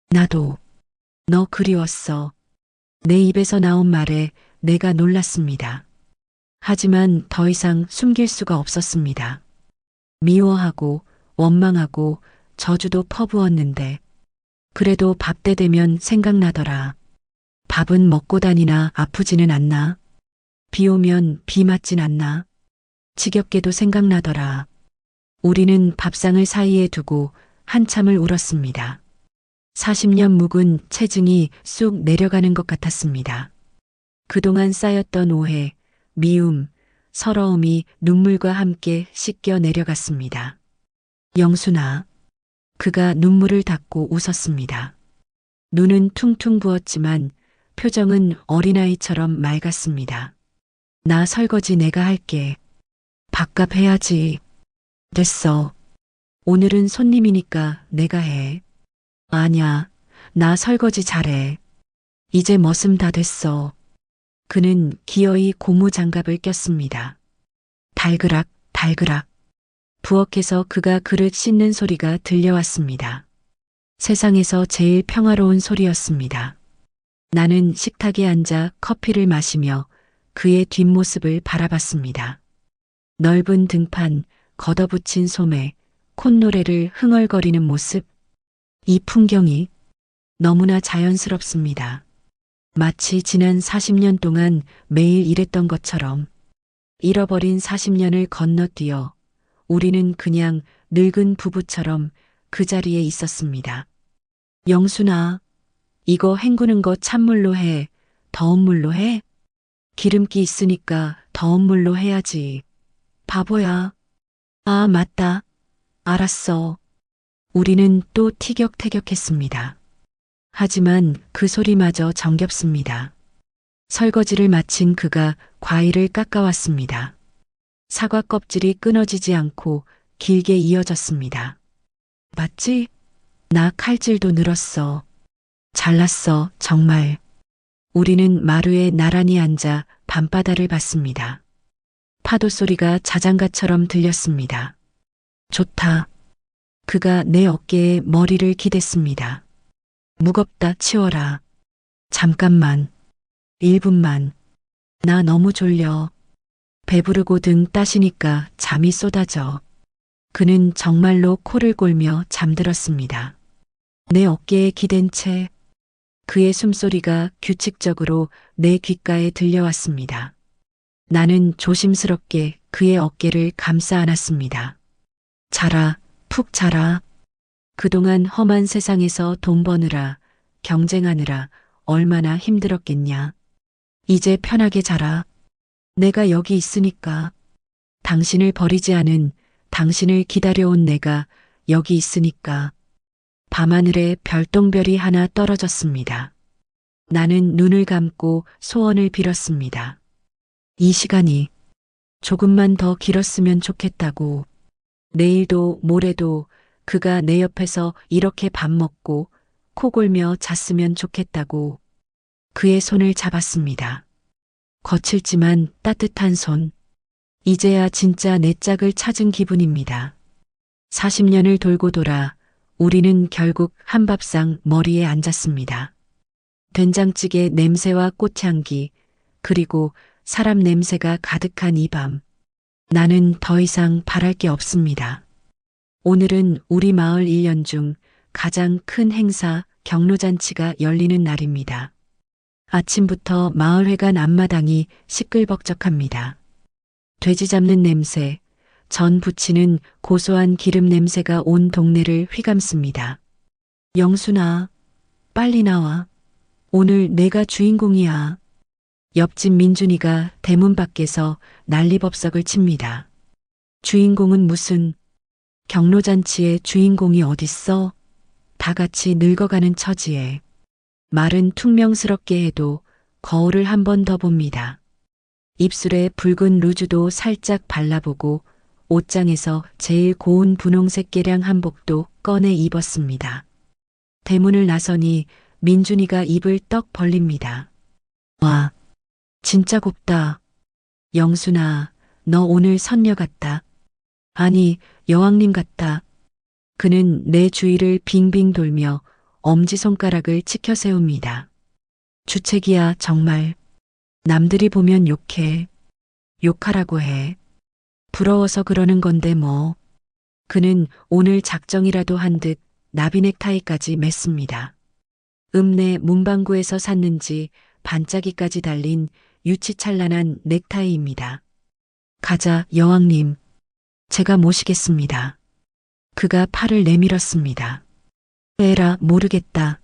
나도 너 그리웠어. 내 입에서 나온 말에 내가 놀랐습니다. 하지만 더 이상 숨길 수가 없었습니다. 미워하고 원망하고 저주도 퍼부었는데 그래도 밥 때 되면 생각나더라. 밥은 먹고 다니나 아프지는 않나? 비 오면 비 맞진 않나? 지겹게도 생각나더라. 우리는 밥상을 사이에 두고 한참을 울었습니다. 40년 묵은 체증이 쑥 내려가는 것 같았습니다. 그동안 쌓였던 오해, 미움, 서러움이 눈물과 함께 씻겨 내려갔습니다. 영순아. 그가 눈물을 닦고 웃었습니다. 눈은 퉁퉁 부었지만 표정은 어린아이처럼 맑았습니다. 나 설거지 내가 할게. 밥값 해야지. 됐어. 오늘은 손님이니까 내가 해. 아냐, 나 설거지 잘해. 이제 머슴 다 됐어. 그는 기어이 고무 장갑을 꼈습니다. 달그락, 달그락. 부엌에서 그가 그릇 씻는 소리가 들려왔습니다. 세상에서 제일 평화로운 소리였습니다. 나는 식탁에 앉아 커피를 마시며 그의 뒷모습을 바라봤습니다. 넓은 등판, 걷어붙인 소매, 콧노래를 흥얼거리는 모습. 이 풍경이 너무나 자연스럽습니다. 마치 지난 40년 동안 매일 일했던 것처럼 잃어버린 40년을 건너뛰어 우리는 그냥 늙은 부부처럼 그 자리에 있었습니다. 영순아, 이거 헹구는 거 찬물로 해? 더운 물로 해? 기름기 있으니까 더운 물로 해야지. 바보야. 아, 맞다. 알았어. 우리는 또 티격태격했습니다. 하지만 그 소리마저 정겹습니다. 설거지를 마친 그가 과일을 깎아왔습니다. 사과 껍질이 끊어지지 않고 길게 이어졌습니다. 맞지? 나 칼질도 늘었어. 잘났어, 정말. 우리는 마루에 나란히 앉아 밤바다를 봤습니다. 파도 소리가 자장가처럼 들렸습니다. 좋다. 그가 내 어깨에 머리를 기댔습니다. 무겁다 치워라. 잠깐만. 1분만. 나 너무 졸려. 배부르고 등 따시니까 잠이 쏟아져. 그는 정말로 코를 골며 잠들었습니다. 내 어깨에 기댄 채 그의 숨소리가 규칙적으로 내 귓가에 들려왔습니다. 나는 조심스럽게 그의 어깨를 감싸 안았습니다. 자라, 푹 자라. 그동안 험한 세상에서 돈 버느라, 경쟁하느라 얼마나 힘들었겠냐. 이제 편하게 자라. 내가 여기 있으니까. 당신을 버리지 않은, 당신을 기다려온 내가 여기 있으니까. 밤하늘에 별똥별이 하나 떨어졌습니다. 나는 눈을 감고 소원을 빌었습니다. 이 시간이 조금만 더 길었으면 좋겠다고. 내일도 모레도 그가 내 옆에서 이렇게 밥 먹고 코 골며 잤으면 좋겠다고. 그의 손을 잡았습니다. 거칠지만 따뜻한 손. 이제야 진짜 내 짝을 찾은 기분입니다. 40년을 돌고 돌아 우리는 결국 한밥상 머리에 앉았습니다. 된장찌개 냄새와 꽃향기, 그리고 사람 냄새가 가득한 이 밤. 나는 더 이상 바랄 게 없습니다. 오늘은 우리 마을 1년 중 가장 큰 행사 경로잔치가 열리는 날입니다. 아침부터 마을회관 앞마당이 시끌벅적합니다. 돼지 잡는 냄새, 전 부치는 고소한 기름 냄새가 온 동네를 휘감습니다. 영순아, 빨리 나와. 오늘 내가 주인공이야. 옆집 민준이가 대문 밖에서 난리법석을 칩니다. 주인공은 무슨, 경로잔치의 주인공이 어딨어? 다 같이 늙어가는 처지에. 말은 퉁명스럽게 해도 거울을 한 번 더 봅니다. 입술에 붉은 루즈도 살짝 발라보고 옷장에서 제일 고운 분홍색 개량 한복도 꺼내 입었습니다. 대문을 나서니 민준이가 입을 떡 벌립니다. 와, 진짜 곱다. 영순아, 너 오늘 선녀 같다. 아니, 여왕님 같다. 그는 내 주위를 빙빙 돌며 엄지손가락을 치켜 세웁니다. 주책이야, 정말. 남들이 보면 욕해. 욕하라고 해. 부러워서 그러는 건데 뭐. 그는 오늘 작정이라도 한 듯 나비 넥타이까지 맸습니다. 읍내 문방구에서 샀는지 반짝이까지 달린 유치찬란한 넥타이입니다. 가자, 여왕님. 제가 모시겠습니다. 그가 팔을 내밀었습니다. 에라, 모르겠다.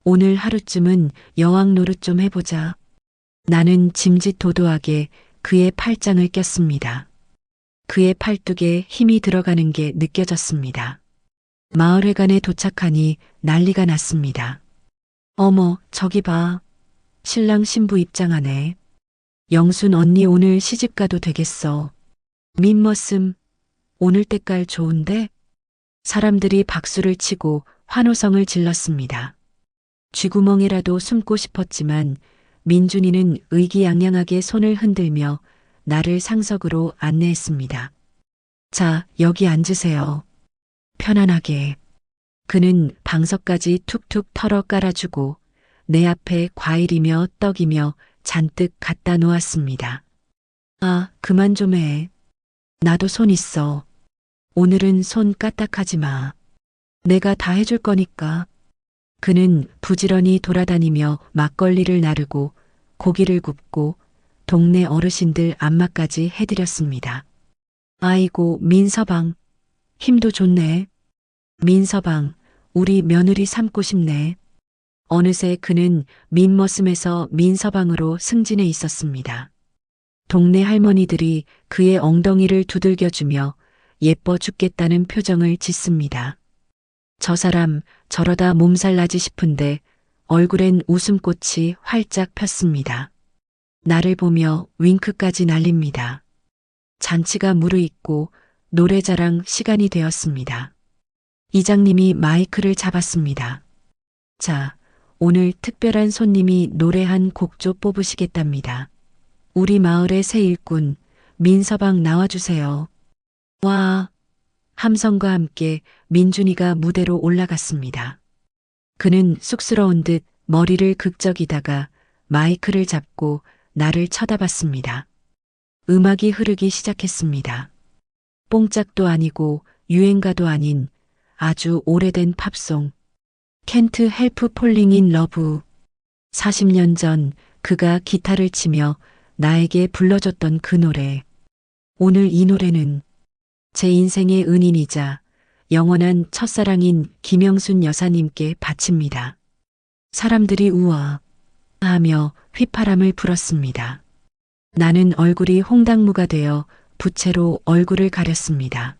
오늘 하루쯤은 여왕 노릇 좀 해보자. 나는 짐짓도도하게 그의 팔짱을 꼈습니다. 그의 팔뚝에 힘이 들어가는 게 느껴졌습니다. 마을회관에 도착하니 난리가 났습니다. 어머, 저기 봐. 신랑 신부 입장하네. 영순 언니 오늘 시집가도 되겠어. 민머슴, 오늘 때깔 좋은데? 사람들이 박수를 치고 환호성을 질렀습니다. 쥐구멍이라도 숨고 싶었지만 민준이는 의기양양하게 손을 흔들며 나를 상석으로 안내했습니다. 자, 여기 앉으세요. 편안하게. 그는 방석까지 툭툭 털어 깔아주고 내 앞에 과일이며 떡이며 잔뜩 갖다 놓았습니다. 아, 그만 좀 해. 나도 손 있어. 오늘은 손 까딱하지 마. 내가 다 해줄 거니까. 그는 부지런히 돌아다니며 막걸리를 나르고 고기를 굽고 동네 어르신들 안마까지 해드렸습니다. 아이고, 민서방. 힘도 좋네. 민서방, 우리 며느리 삼고 싶네. 어느새 그는 민머슴에서 민서방으로 승진해 있었습니다. 동네 할머니들이 그의 엉덩이를 두들겨주며 예뻐 죽겠다는 표정을 짓습니다. 저 사람 저러다 몸살 나지 싶은데 얼굴엔 웃음꽃이 활짝 폈습니다. 나를 보며 윙크까지 날립니다. 잔치가 무르익고 노래자랑 시간이 되었습니다. 이장님이 마이크를 잡았습니다. 자, 오늘 특별한 손님이 노래 한 곡조 뽑으시겠답니다. 우리 마을의 새 일꾼 민서방 나와주세요. 와, 함성과 함께 민준이가 무대로 올라갔습니다. 그는 쑥스러운 듯 머리를 극적이다가 마이크를 잡고 나를 쳐다봤습니다. 음악이 흐르기 시작했습니다. 뽕짝도 아니고 유행가도 아닌 아주 오래된 팝송. Can't Help Falling in Love. 40년 전 그가 기타를 치며 나에게 불러줬던 그 노래. 오늘 이 노래는 제 인생의 은인이자 영원한 첫사랑인 김영순 여사님께 바칩니다. 사람들이 우와 하며 휘파람을 불었습니다. 나는 얼굴이 홍당무가 되어 부채로 얼굴을 가렸습니다.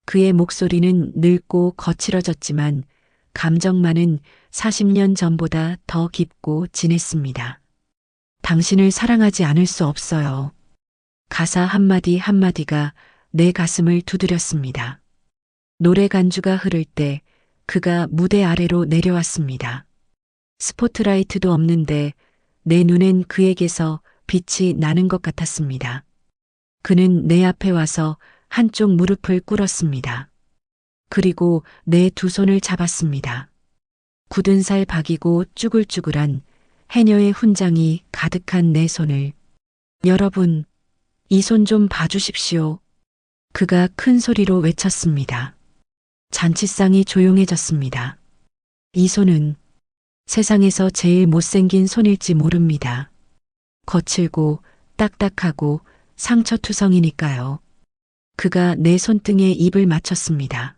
그의 목소리는 늙고 거칠어졌지만 감정만은 40년 전보다 더 깊고 진했습니다. 당신을 사랑하지 않을 수 없어요. 가사 한마디 한마디가 내 가슴을 두드렸습니다. 노래 간주가 흐를 때 그가 무대 아래로 내려왔습니다. 스포트라이트도 없는데 내 눈엔 그에게서 빛이 나는 것 같았습니다. 그는 내 앞에 와서 한쪽 무릎을 꿇었습니다. 그리고 내 두 손을 잡았습니다. 굳은 살 박이고 쭈글쭈글한 해녀의 훈장이 가득한 내 손을. 여러분, 이 손 좀 봐주십시오. 그가 큰 소리로 외쳤습니다. 잔치상이 조용해졌습니다. 이 손은 세상에서 제일 못생긴 손일지 모릅니다. 거칠고 딱딱하고 상처투성이니까요. 그가 내 손등에 입을 맞췄습니다.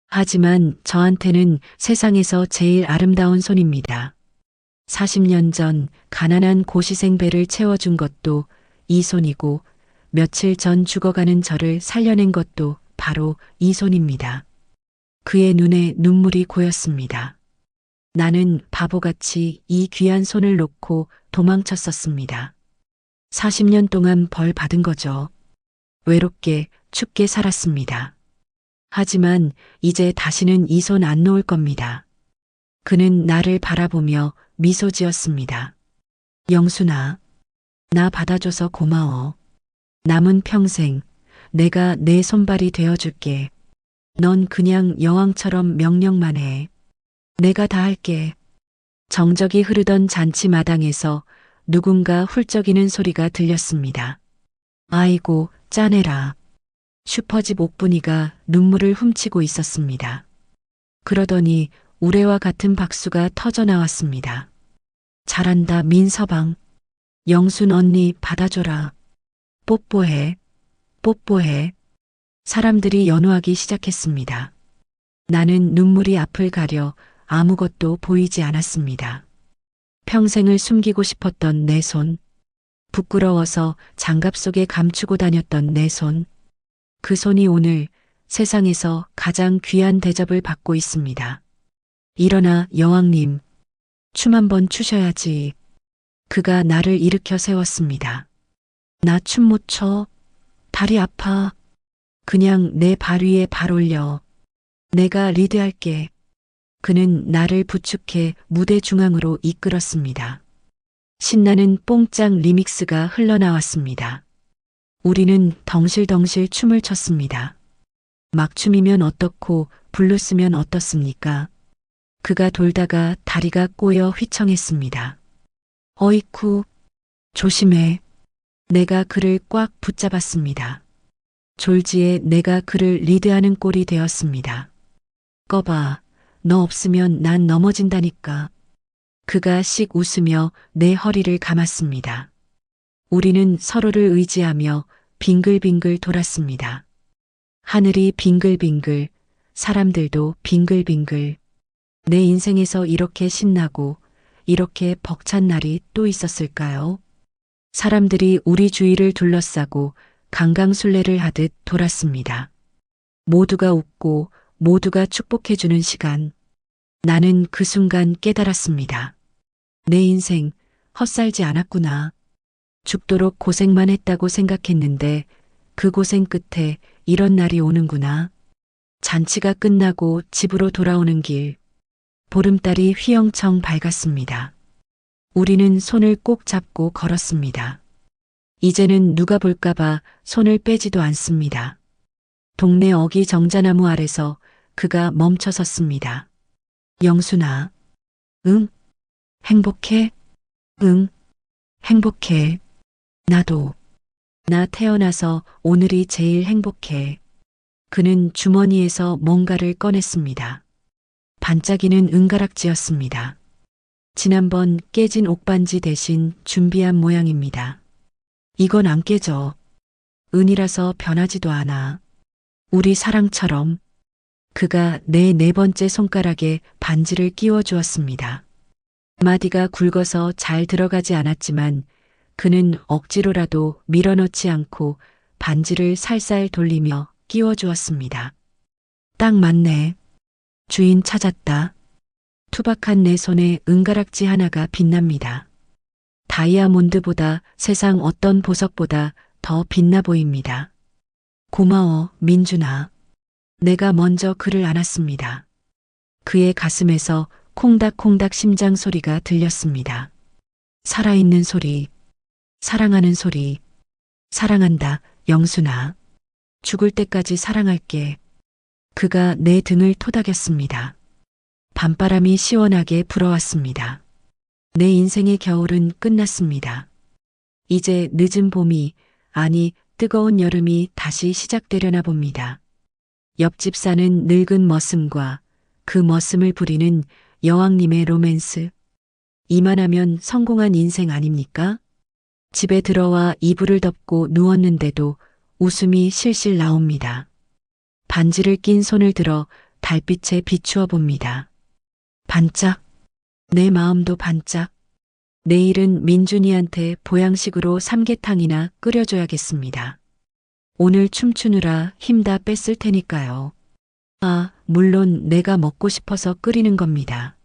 하지만 저한테는 세상에서 제일 아름다운 손입니다. 40년 전 가난한 고시생 배를 채워준 것도 이 손이고 며칠 전 죽어가는 저를 살려낸 것도 바로 이 손입니다. 그의 눈에 눈물이 고였습니다. 나는 바보같이 이 귀한 손을 놓고 도망쳤었습니다. 40년 동안 벌 받은 거죠. 외롭게 춥게 살았습니다. 하지만 이제 다시는 이 손 안 놓을 겁니다. 그는 나를 바라보며 미소 지었습니다. 영순아, 나 받아줘서 고마워. 남은 평생 내가 내 손발이 되어줄게. 넌 그냥 여왕처럼 명령만 해. 내가 다 할게. 정적이 흐르던 잔치 마당에서 누군가 훌쩍이는 소리가 들렸습니다. 아이고, 짜내라. 슈퍼집 옥분이가 눈물을 훔치고 있었습니다. 그러더니 우레와 같은 박수가 터져 나왔습니다. 잘한다, 민서방. 영순 언니 받아줘라. 뽀뽀해. 뽀뽀해. 사람들이 연호하기 시작했습니다. 나는 눈물이 앞을 가려 아무것도 보이지 않았습니다. 평생을 숨기고 싶었던 내 손. 부끄러워서 장갑 속에 감추고 다녔던 내 손. 그 손이 오늘 세상에서 가장 귀한 대접을 받고 있습니다. 일어나, 여왕님. 춤 한번 추셔야지. 그가 나를 일으켜 세웠습니다. 나 춤 못 춰. 다리 아파. 그냥 내 발 위에 발 올려. 내가 리드할게. 그는 나를 부축해 무대 중앙으로 이끌었습니다. 신나는 뽕짝 리믹스가 흘러나왔습니다. 우리는 덩실덩실 춤을 췄습니다. 막춤이면 어떻고 블루스면 어떻습니까? 그가 돌다가 다리가 꼬여 휘청했습니다. 어이쿠, 조심해. 내가 그를 꽉 붙잡았습니다. 졸지에 내가 그를 리드하는 꼴이 되었습니다. 꺼봐, 너 없으면 난 넘어진다니까. 그가 씩 웃으며 내 허리를 감았습니다. 우리는 서로를 의지하며 빙글빙글 돌았습니다. 하늘이 빙글빙글, 사람들도 빙글빙글. 내 인생에서 이렇게 신나고 이렇게 벅찬 날이 또 있었을까요? 사람들이 우리 주위를 둘러싸고 강강술래를 하듯 돌았습니다. 모두가 웃고 모두가 축복해주는 시간. 나는 그 순간 깨달았습니다. 내 인생 헛살지 않았구나. 죽도록 고생만 했다고 생각했는데 그 고생 끝에 이런 날이 오는구나. 잔치가 끝나고 집으로 돌아오는 길. 보름달이 휘영청 밝았습니다. 우리는 손을 꼭 잡고 걸었습니다. 이제는 누가 볼까봐 손을 빼지도 않습니다. 동네 어기 정자나무 아래서 그가 멈춰 섰습니다. 영순아, 응? 행복해? 응, 행복해. 나도. 나 태어나서 오늘이 제일 행복해. 그는 주머니에서 뭔가를 꺼냈습니다. 반짝이는 은가락지였습니다. 지난번 깨진 옥반지 대신 준비한 모양입니다. 이건 안 깨져. 은이라서 변하지도 않아. 우리 사랑처럼. 그가 내 네 번째 손가락에 반지를 끼워 주었습니다. 마디가 굵어서 잘 들어가지 않았지만 그는 억지로라도 밀어넣지 않고 반지를 살살 돌리며 끼워 주었습니다. 딱 맞네. 주인 찾았다. 투박한 내 손에 은가락지 하나가 빛납니다. 다이아몬드보다 세상 어떤 보석보다 더 빛나 보입니다. 고마워, 민준아. 내가 먼저 그를 안았습니다. 그의 가슴에서 콩닥콩닥 심장 소리가 들렸습니다. 살아있는 소리, 사랑하는 소리. 사랑한다, 영순아. 죽을 때까지 사랑할게. 그가 내 등을 토닥였습니다. 밤바람이 시원하게 불어왔습니다. 내 인생의 겨울은 끝났습니다. 이제 늦은 봄이, 아니 뜨거운 여름이 다시 시작되려나 봅니다. 옆집 사는 늙은 머슴과 그 머슴을 부리는 여왕님의 로맨스. 이만하면 성공한 인생 아닙니까? 집에 들어와 이불을 덮고 누웠는데도 웃음이 실실 나옵니다. 반지를 낀 손을 들어 달빛에 비추어 봅니다. 반짝. 내 마음도 반짝. 내일은 민준이한테 보양식으로 삼계탕이나 끓여줘야겠습니다. 오늘 춤추느라 힘 다 뺐을 테니까요. 아, 물론 내가 먹고 싶어서 끓이는 겁니다.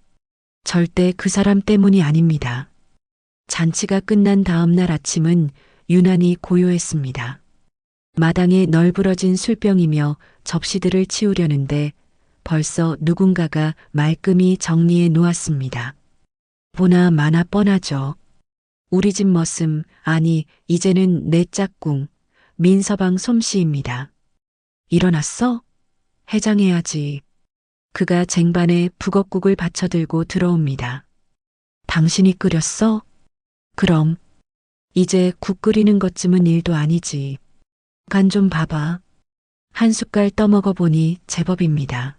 절대 그 사람 때문이 아닙니다. 잔치가 끝난 다음 날 아침은 유난히 고요했습니다. 마당에 널브러진 술병이며 접시들을 치우려는데 벌써 누군가가 말끔히 정리해 놓았습니다. 보나 마나 뻔하죠. 우리 집 머슴, 아니 이제는 내 짝꿍, 민서방 솜씨입니다. 일어났어? 해장해야지. 그가 쟁반에 북엇국을 받쳐들고 들어옵니다. 당신이 끓였어? 그럼. 이제 국 끓이는 것쯤은 일도 아니지. 간 좀 봐봐. 한 숟갈 떠먹어 보니 제법입니다.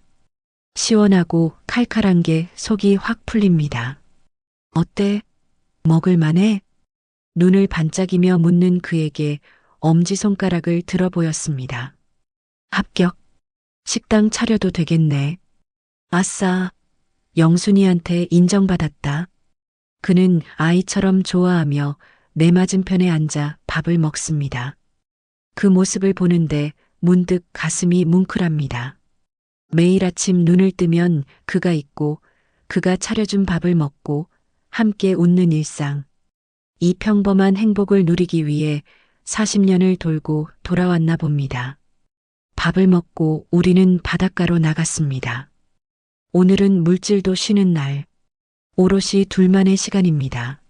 시원하고 칼칼한 게 속이 확 풀립니다. 어때? 먹을만해? 눈을 반짝이며 묻는 그에게 엄지손가락을 들어 보였습니다. 합격. 식당 차려도 되겠네. 아싸. 영순이한테 인정받았다. 그는 아이처럼 좋아하며 내 맞은편에 앉아 밥을 먹습니다. 그 모습을 보는데 문득 가슴이 뭉클합니다. 매일 아침 눈을 뜨면 그가 있고 그가 차려준 밥을 먹고 함께 웃는 일상. 이 평범한 행복을 누리기 위해 40년을 돌고 돌아왔나 봅니다. 밥을 먹고 우리는 바닷가로 나갔습니다. 오늘은 물질도 쉬는 날. 오롯이 둘만의 시간입니다.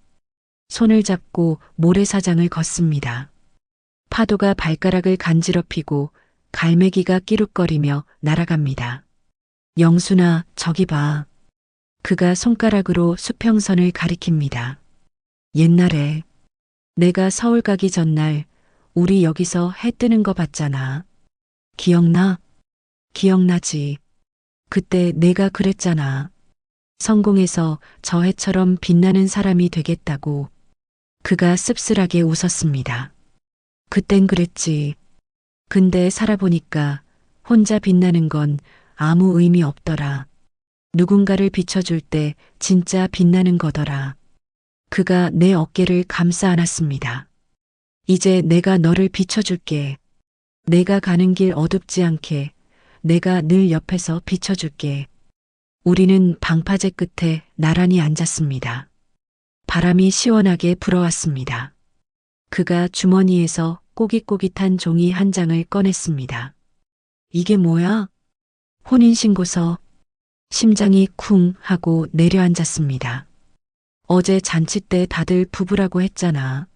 손을 잡고 모래사장을 걷습니다. 파도가 발가락을 간지럽히고 갈매기가 끼룩거리며 날아갑니다. 영순아, 저기 봐. 그가 손가락으로 수평선을 가리킵니다. 옛날에 내가 서울 가기 전날 우리 여기서 해 뜨는 거 봤잖아. 기억나? 기억나지. 그때 내가 그랬잖아. 성공해서 저 해처럼 빛나는 사람이 되겠다고. 그가 씁쓸하게 웃었습니다. 그땐 그랬지. 근데 살아보니까 혼자 빛나는 건 아무 의미 없더라. 누군가를 비춰줄 때 진짜 빛나는 거더라. 그가 내 어깨를 감싸 안았습니다. 이제 내가 너를 비춰줄게. 내가 가는 길 어둡지 않게 내가 늘 옆에서 비춰줄게. 우리는 방파제 끝에 나란히 앉았습니다. 바람이 시원하게 불어왔습니다. 그가 주머니에서 꼬깃꼬깃한 종이 한 장을 꺼냈습니다. 이게 뭐야? 혼인신고서. 심장이 쿵 하고 내려앉았습니다. 어제 잔치 때 다들 부부라고 했잖아.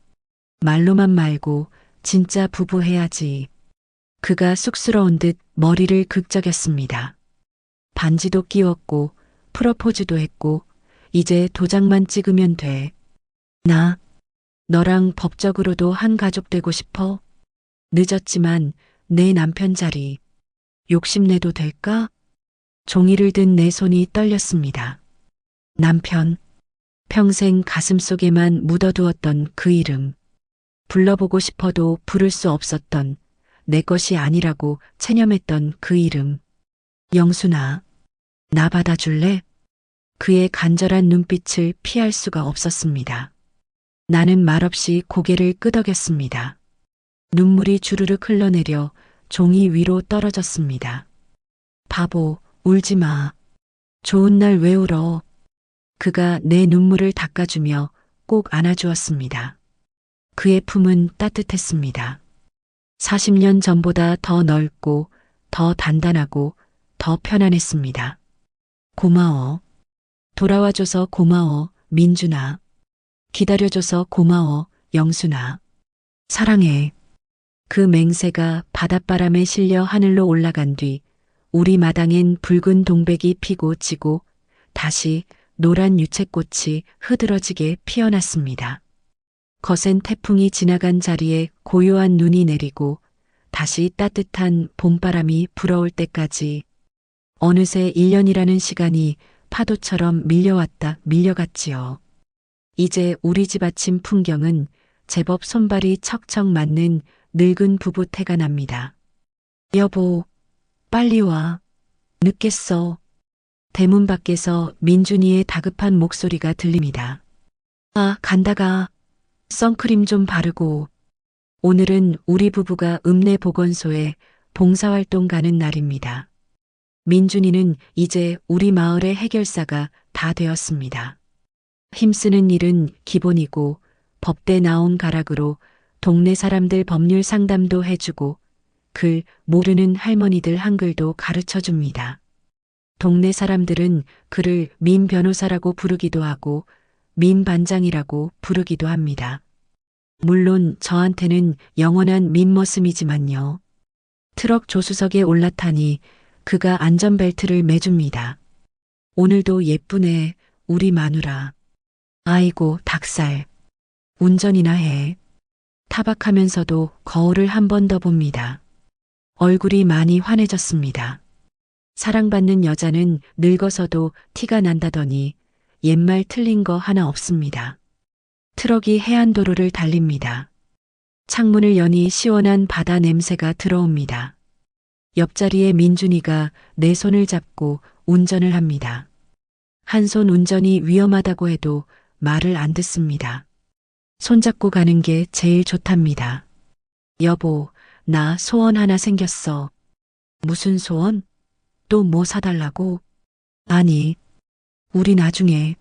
말로만 말고 진짜 부부 해야지. 그가 쑥스러운 듯 머리를 긁적였습니다. 반지도 끼웠고 프러포즈도 했고 이제 도장만 찍으면 돼. 나 너랑 법적으로도 한 가족 되고 싶어. 늦었지만 내 남편 자리 욕심내도 될까? 종이를 든 내 손이 떨렸습니다. 남편. 평생 가슴속에만 묻어두었던 그 이름. 불러보고 싶어도 부를 수 없었던 내 것이 아니라고 체념했던 그 이름. 영순아, 나 받아줄래? 그의 간절한 눈빛을 피할 수가 없었습니다. 나는 말없이 고개를 끄덕였습니다. 눈물이 주르륵 흘러내려 종이 위로 떨어졌습니다. 바보, 울지 마. 좋은 날 왜 울어? 그가 내 눈물을 닦아주며 꼭 안아주었습니다. 그의 품은 따뜻했습니다. 40년 전보다 더 넓고 더 단단하고 더 편안했습니다. 고마워. 돌아와줘서 고마워, 민준아. 기다려줘서 고마워, 영순아. 사랑해. 그 맹세가 바닷바람에 실려 하늘로 올라간 뒤 우리 마당엔 붉은 동백이 피고 지고 다시 노란 유채꽃이 흐드러지게 피어났습니다. 거센 태풍이 지나간 자리에 고요한 눈이 내리고 다시 따뜻한 봄바람이 불어올 때까지 어느새 1년이라는 시간이 파도처럼 밀려왔다 밀려갔지요. 이제 우리 집 아침 풍경은 제법 손발이 척척 맞는 늙은 부부 태가 납니다. 여보, 빨리 와. 늦겠어. 대문 밖에서 민준이의 다급한 목소리가 들립니다. 아, 간다가. 선크림 좀 바르고. 오늘은 우리 부부가 읍내 보건소에 봉사활동 가는 날입니다. 민준이는 이제 우리 마을의 해결사가 다 되었습니다. 힘쓰는 일은 기본이고 법대 나온 가락으로 동네 사람들 법률 상담도 해주고 글 모르는 할머니들 한글도 가르쳐 줍니다. 동네 사람들은 그를 민 변호사라고 부르기도 하고 민 반장이라고 부르기도 합니다. 물론 저한테는 영원한 민머슴이지만요. 트럭 조수석에 올라타니 그가 안전벨트를 매줍니다. 오늘도 예쁘네, 우리 마누라. 아이고, 닭살. 운전이나 해. 타박하면서도 거울을 한 번 더 봅니다. 얼굴이 많이 환해졌습니다. 사랑받는 여자는 늙어서도 티가 난다더니 옛말 틀린 거 하나 없습니다. 트럭이 해안도로를 달립니다. 창문을 여니 시원한 바다 냄새가 들어옵니다. 옆자리에 민준이가 내 손을 잡고 운전을 합니다. 한 손 운전이 위험하다고 해도 말을 안 듣습니다. 손잡고 가는 게 제일 좋답니다. 여보, 나 소원 하나 생겼어. 무슨 소원? 또 뭐 사달라고? 아니, 우리 나중에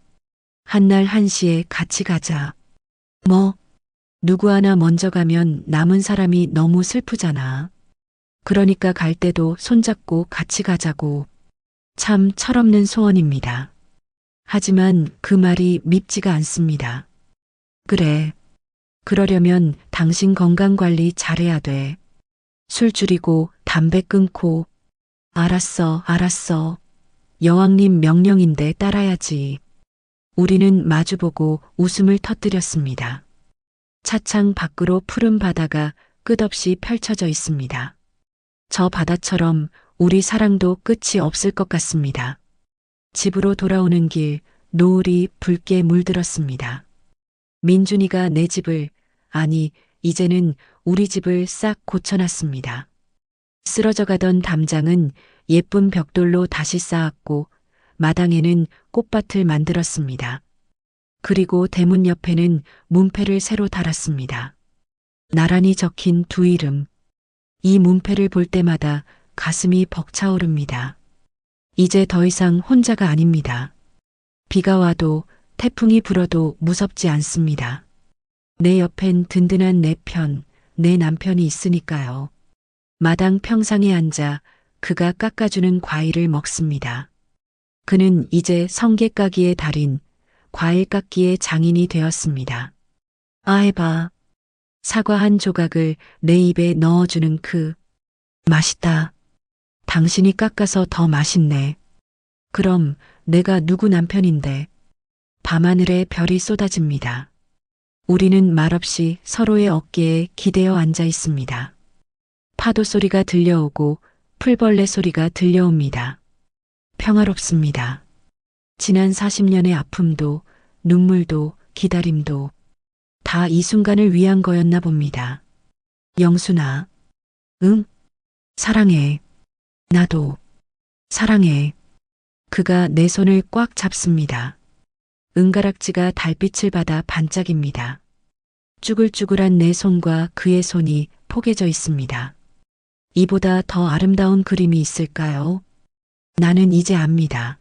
한날 한시에 같이 가자. 뭐? 누구 하나 먼저 가면 남은 사람이 너무 슬프잖아. 그러니까 갈 때도 손잡고 같이 가자고. 참 철없는 소원입니다. 하지만 그 말이 밉지가 않습니다. 그래. 그러려면 당신 건강 관리 잘해야 돼. 술 줄이고 담배 끊고. 알았어, 알았어. 여왕님 명령인데 따라야지. 우리는 마주보고 웃음을 터뜨렸습니다. 차창 밖으로 푸른 바다가 끝없이 펼쳐져 있습니다. 저 바다처럼 우리 사랑도 끝이 없을 것 같습니다. 집으로 돌아오는 길 노을이 붉게 물들었습니다. 민준이가 내 집을, 아니 이제는 우리 집을 싹 고쳐놨습니다. 쓰러져 가던 담장은 예쁜 벽돌로 다시 쌓았고 마당에는 꽃밭을 만들었습니다. 그리고 대문 옆에는 문패를 새로 달았습니다. 나란히 적힌 두 이름. 이 문패를 볼 때마다 가슴이 벅차오릅니다. 이제 더 이상 혼자가 아닙니다. 비가 와도 태풍이 불어도 무섭지 않습니다. 내 옆엔 든든한 내 편, 내 남편이 있으니까요. 마당 평상에 앉아 그가 깎아주는 과일을 먹습니다. 그는 이제 성게 까기의 달인, 과일 깎기의 장인이 되었습니다. 아, 해봐. 사과 한 조각을 내 입에 넣어주는 그 맛있다. 당신이 깎아서 더 맛있네. 그럼 내가 누구 남편인데. 밤하늘에 별이 쏟아집니다. 우리는 말없이 서로의 어깨에 기대어 앉아 있습니다. 파도 소리가 들려오고 풀벌레 소리가 들려옵니다. 평화롭습니다. 지난 40년의 아픔도 눈물도 기다림도 다 이 순간을 위한 거였나 봅니다. 영순아, 응? 사랑해. 나도 사랑해. 그가 내 손을 꽉 잡습니다. 은가락지가 달빛을 받아 반짝입니다. 쭈글쭈글한 내 손과 그의 손이 포개져 있습니다. 이보다 더 아름다운 그림이 있을까요? 나는 이제 압니다.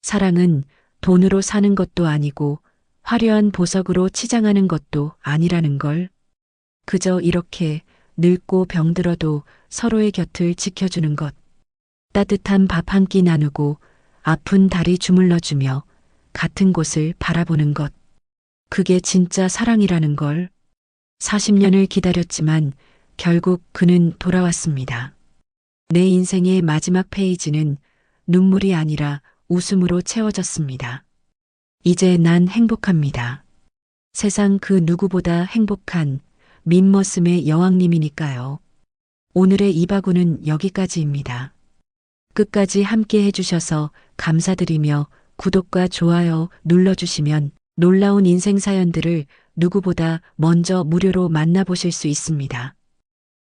사랑은 돈으로 사는 것도 아니고 화려한 보석으로 치장하는 것도 아니라는 걸. 그저 이렇게 늙고 병들어도 서로의 곁을 지켜주는 것. 따뜻한 밥 한 끼 나누고 아픈 다리 주물러주며 같은 곳을 바라보는 것. 그게 진짜 사랑이라는 걸. 40년을 기다렸지만 결국 그는 돌아왔습니다. 내 인생의 마지막 페이지는 눈물이 아니라 웃음으로 채워졌습니다. 이제 난 행복합니다. 세상 그 누구보다 행복한 민머슴의 여왕님이니까요. 오늘의 이바구는 여기까지입니다. 끝까지 함께 해주셔서 감사드리며 구독과 좋아요 눌러주시면 놀라운 인생 사연들을 누구보다 먼저 무료로 만나보실 수 있습니다.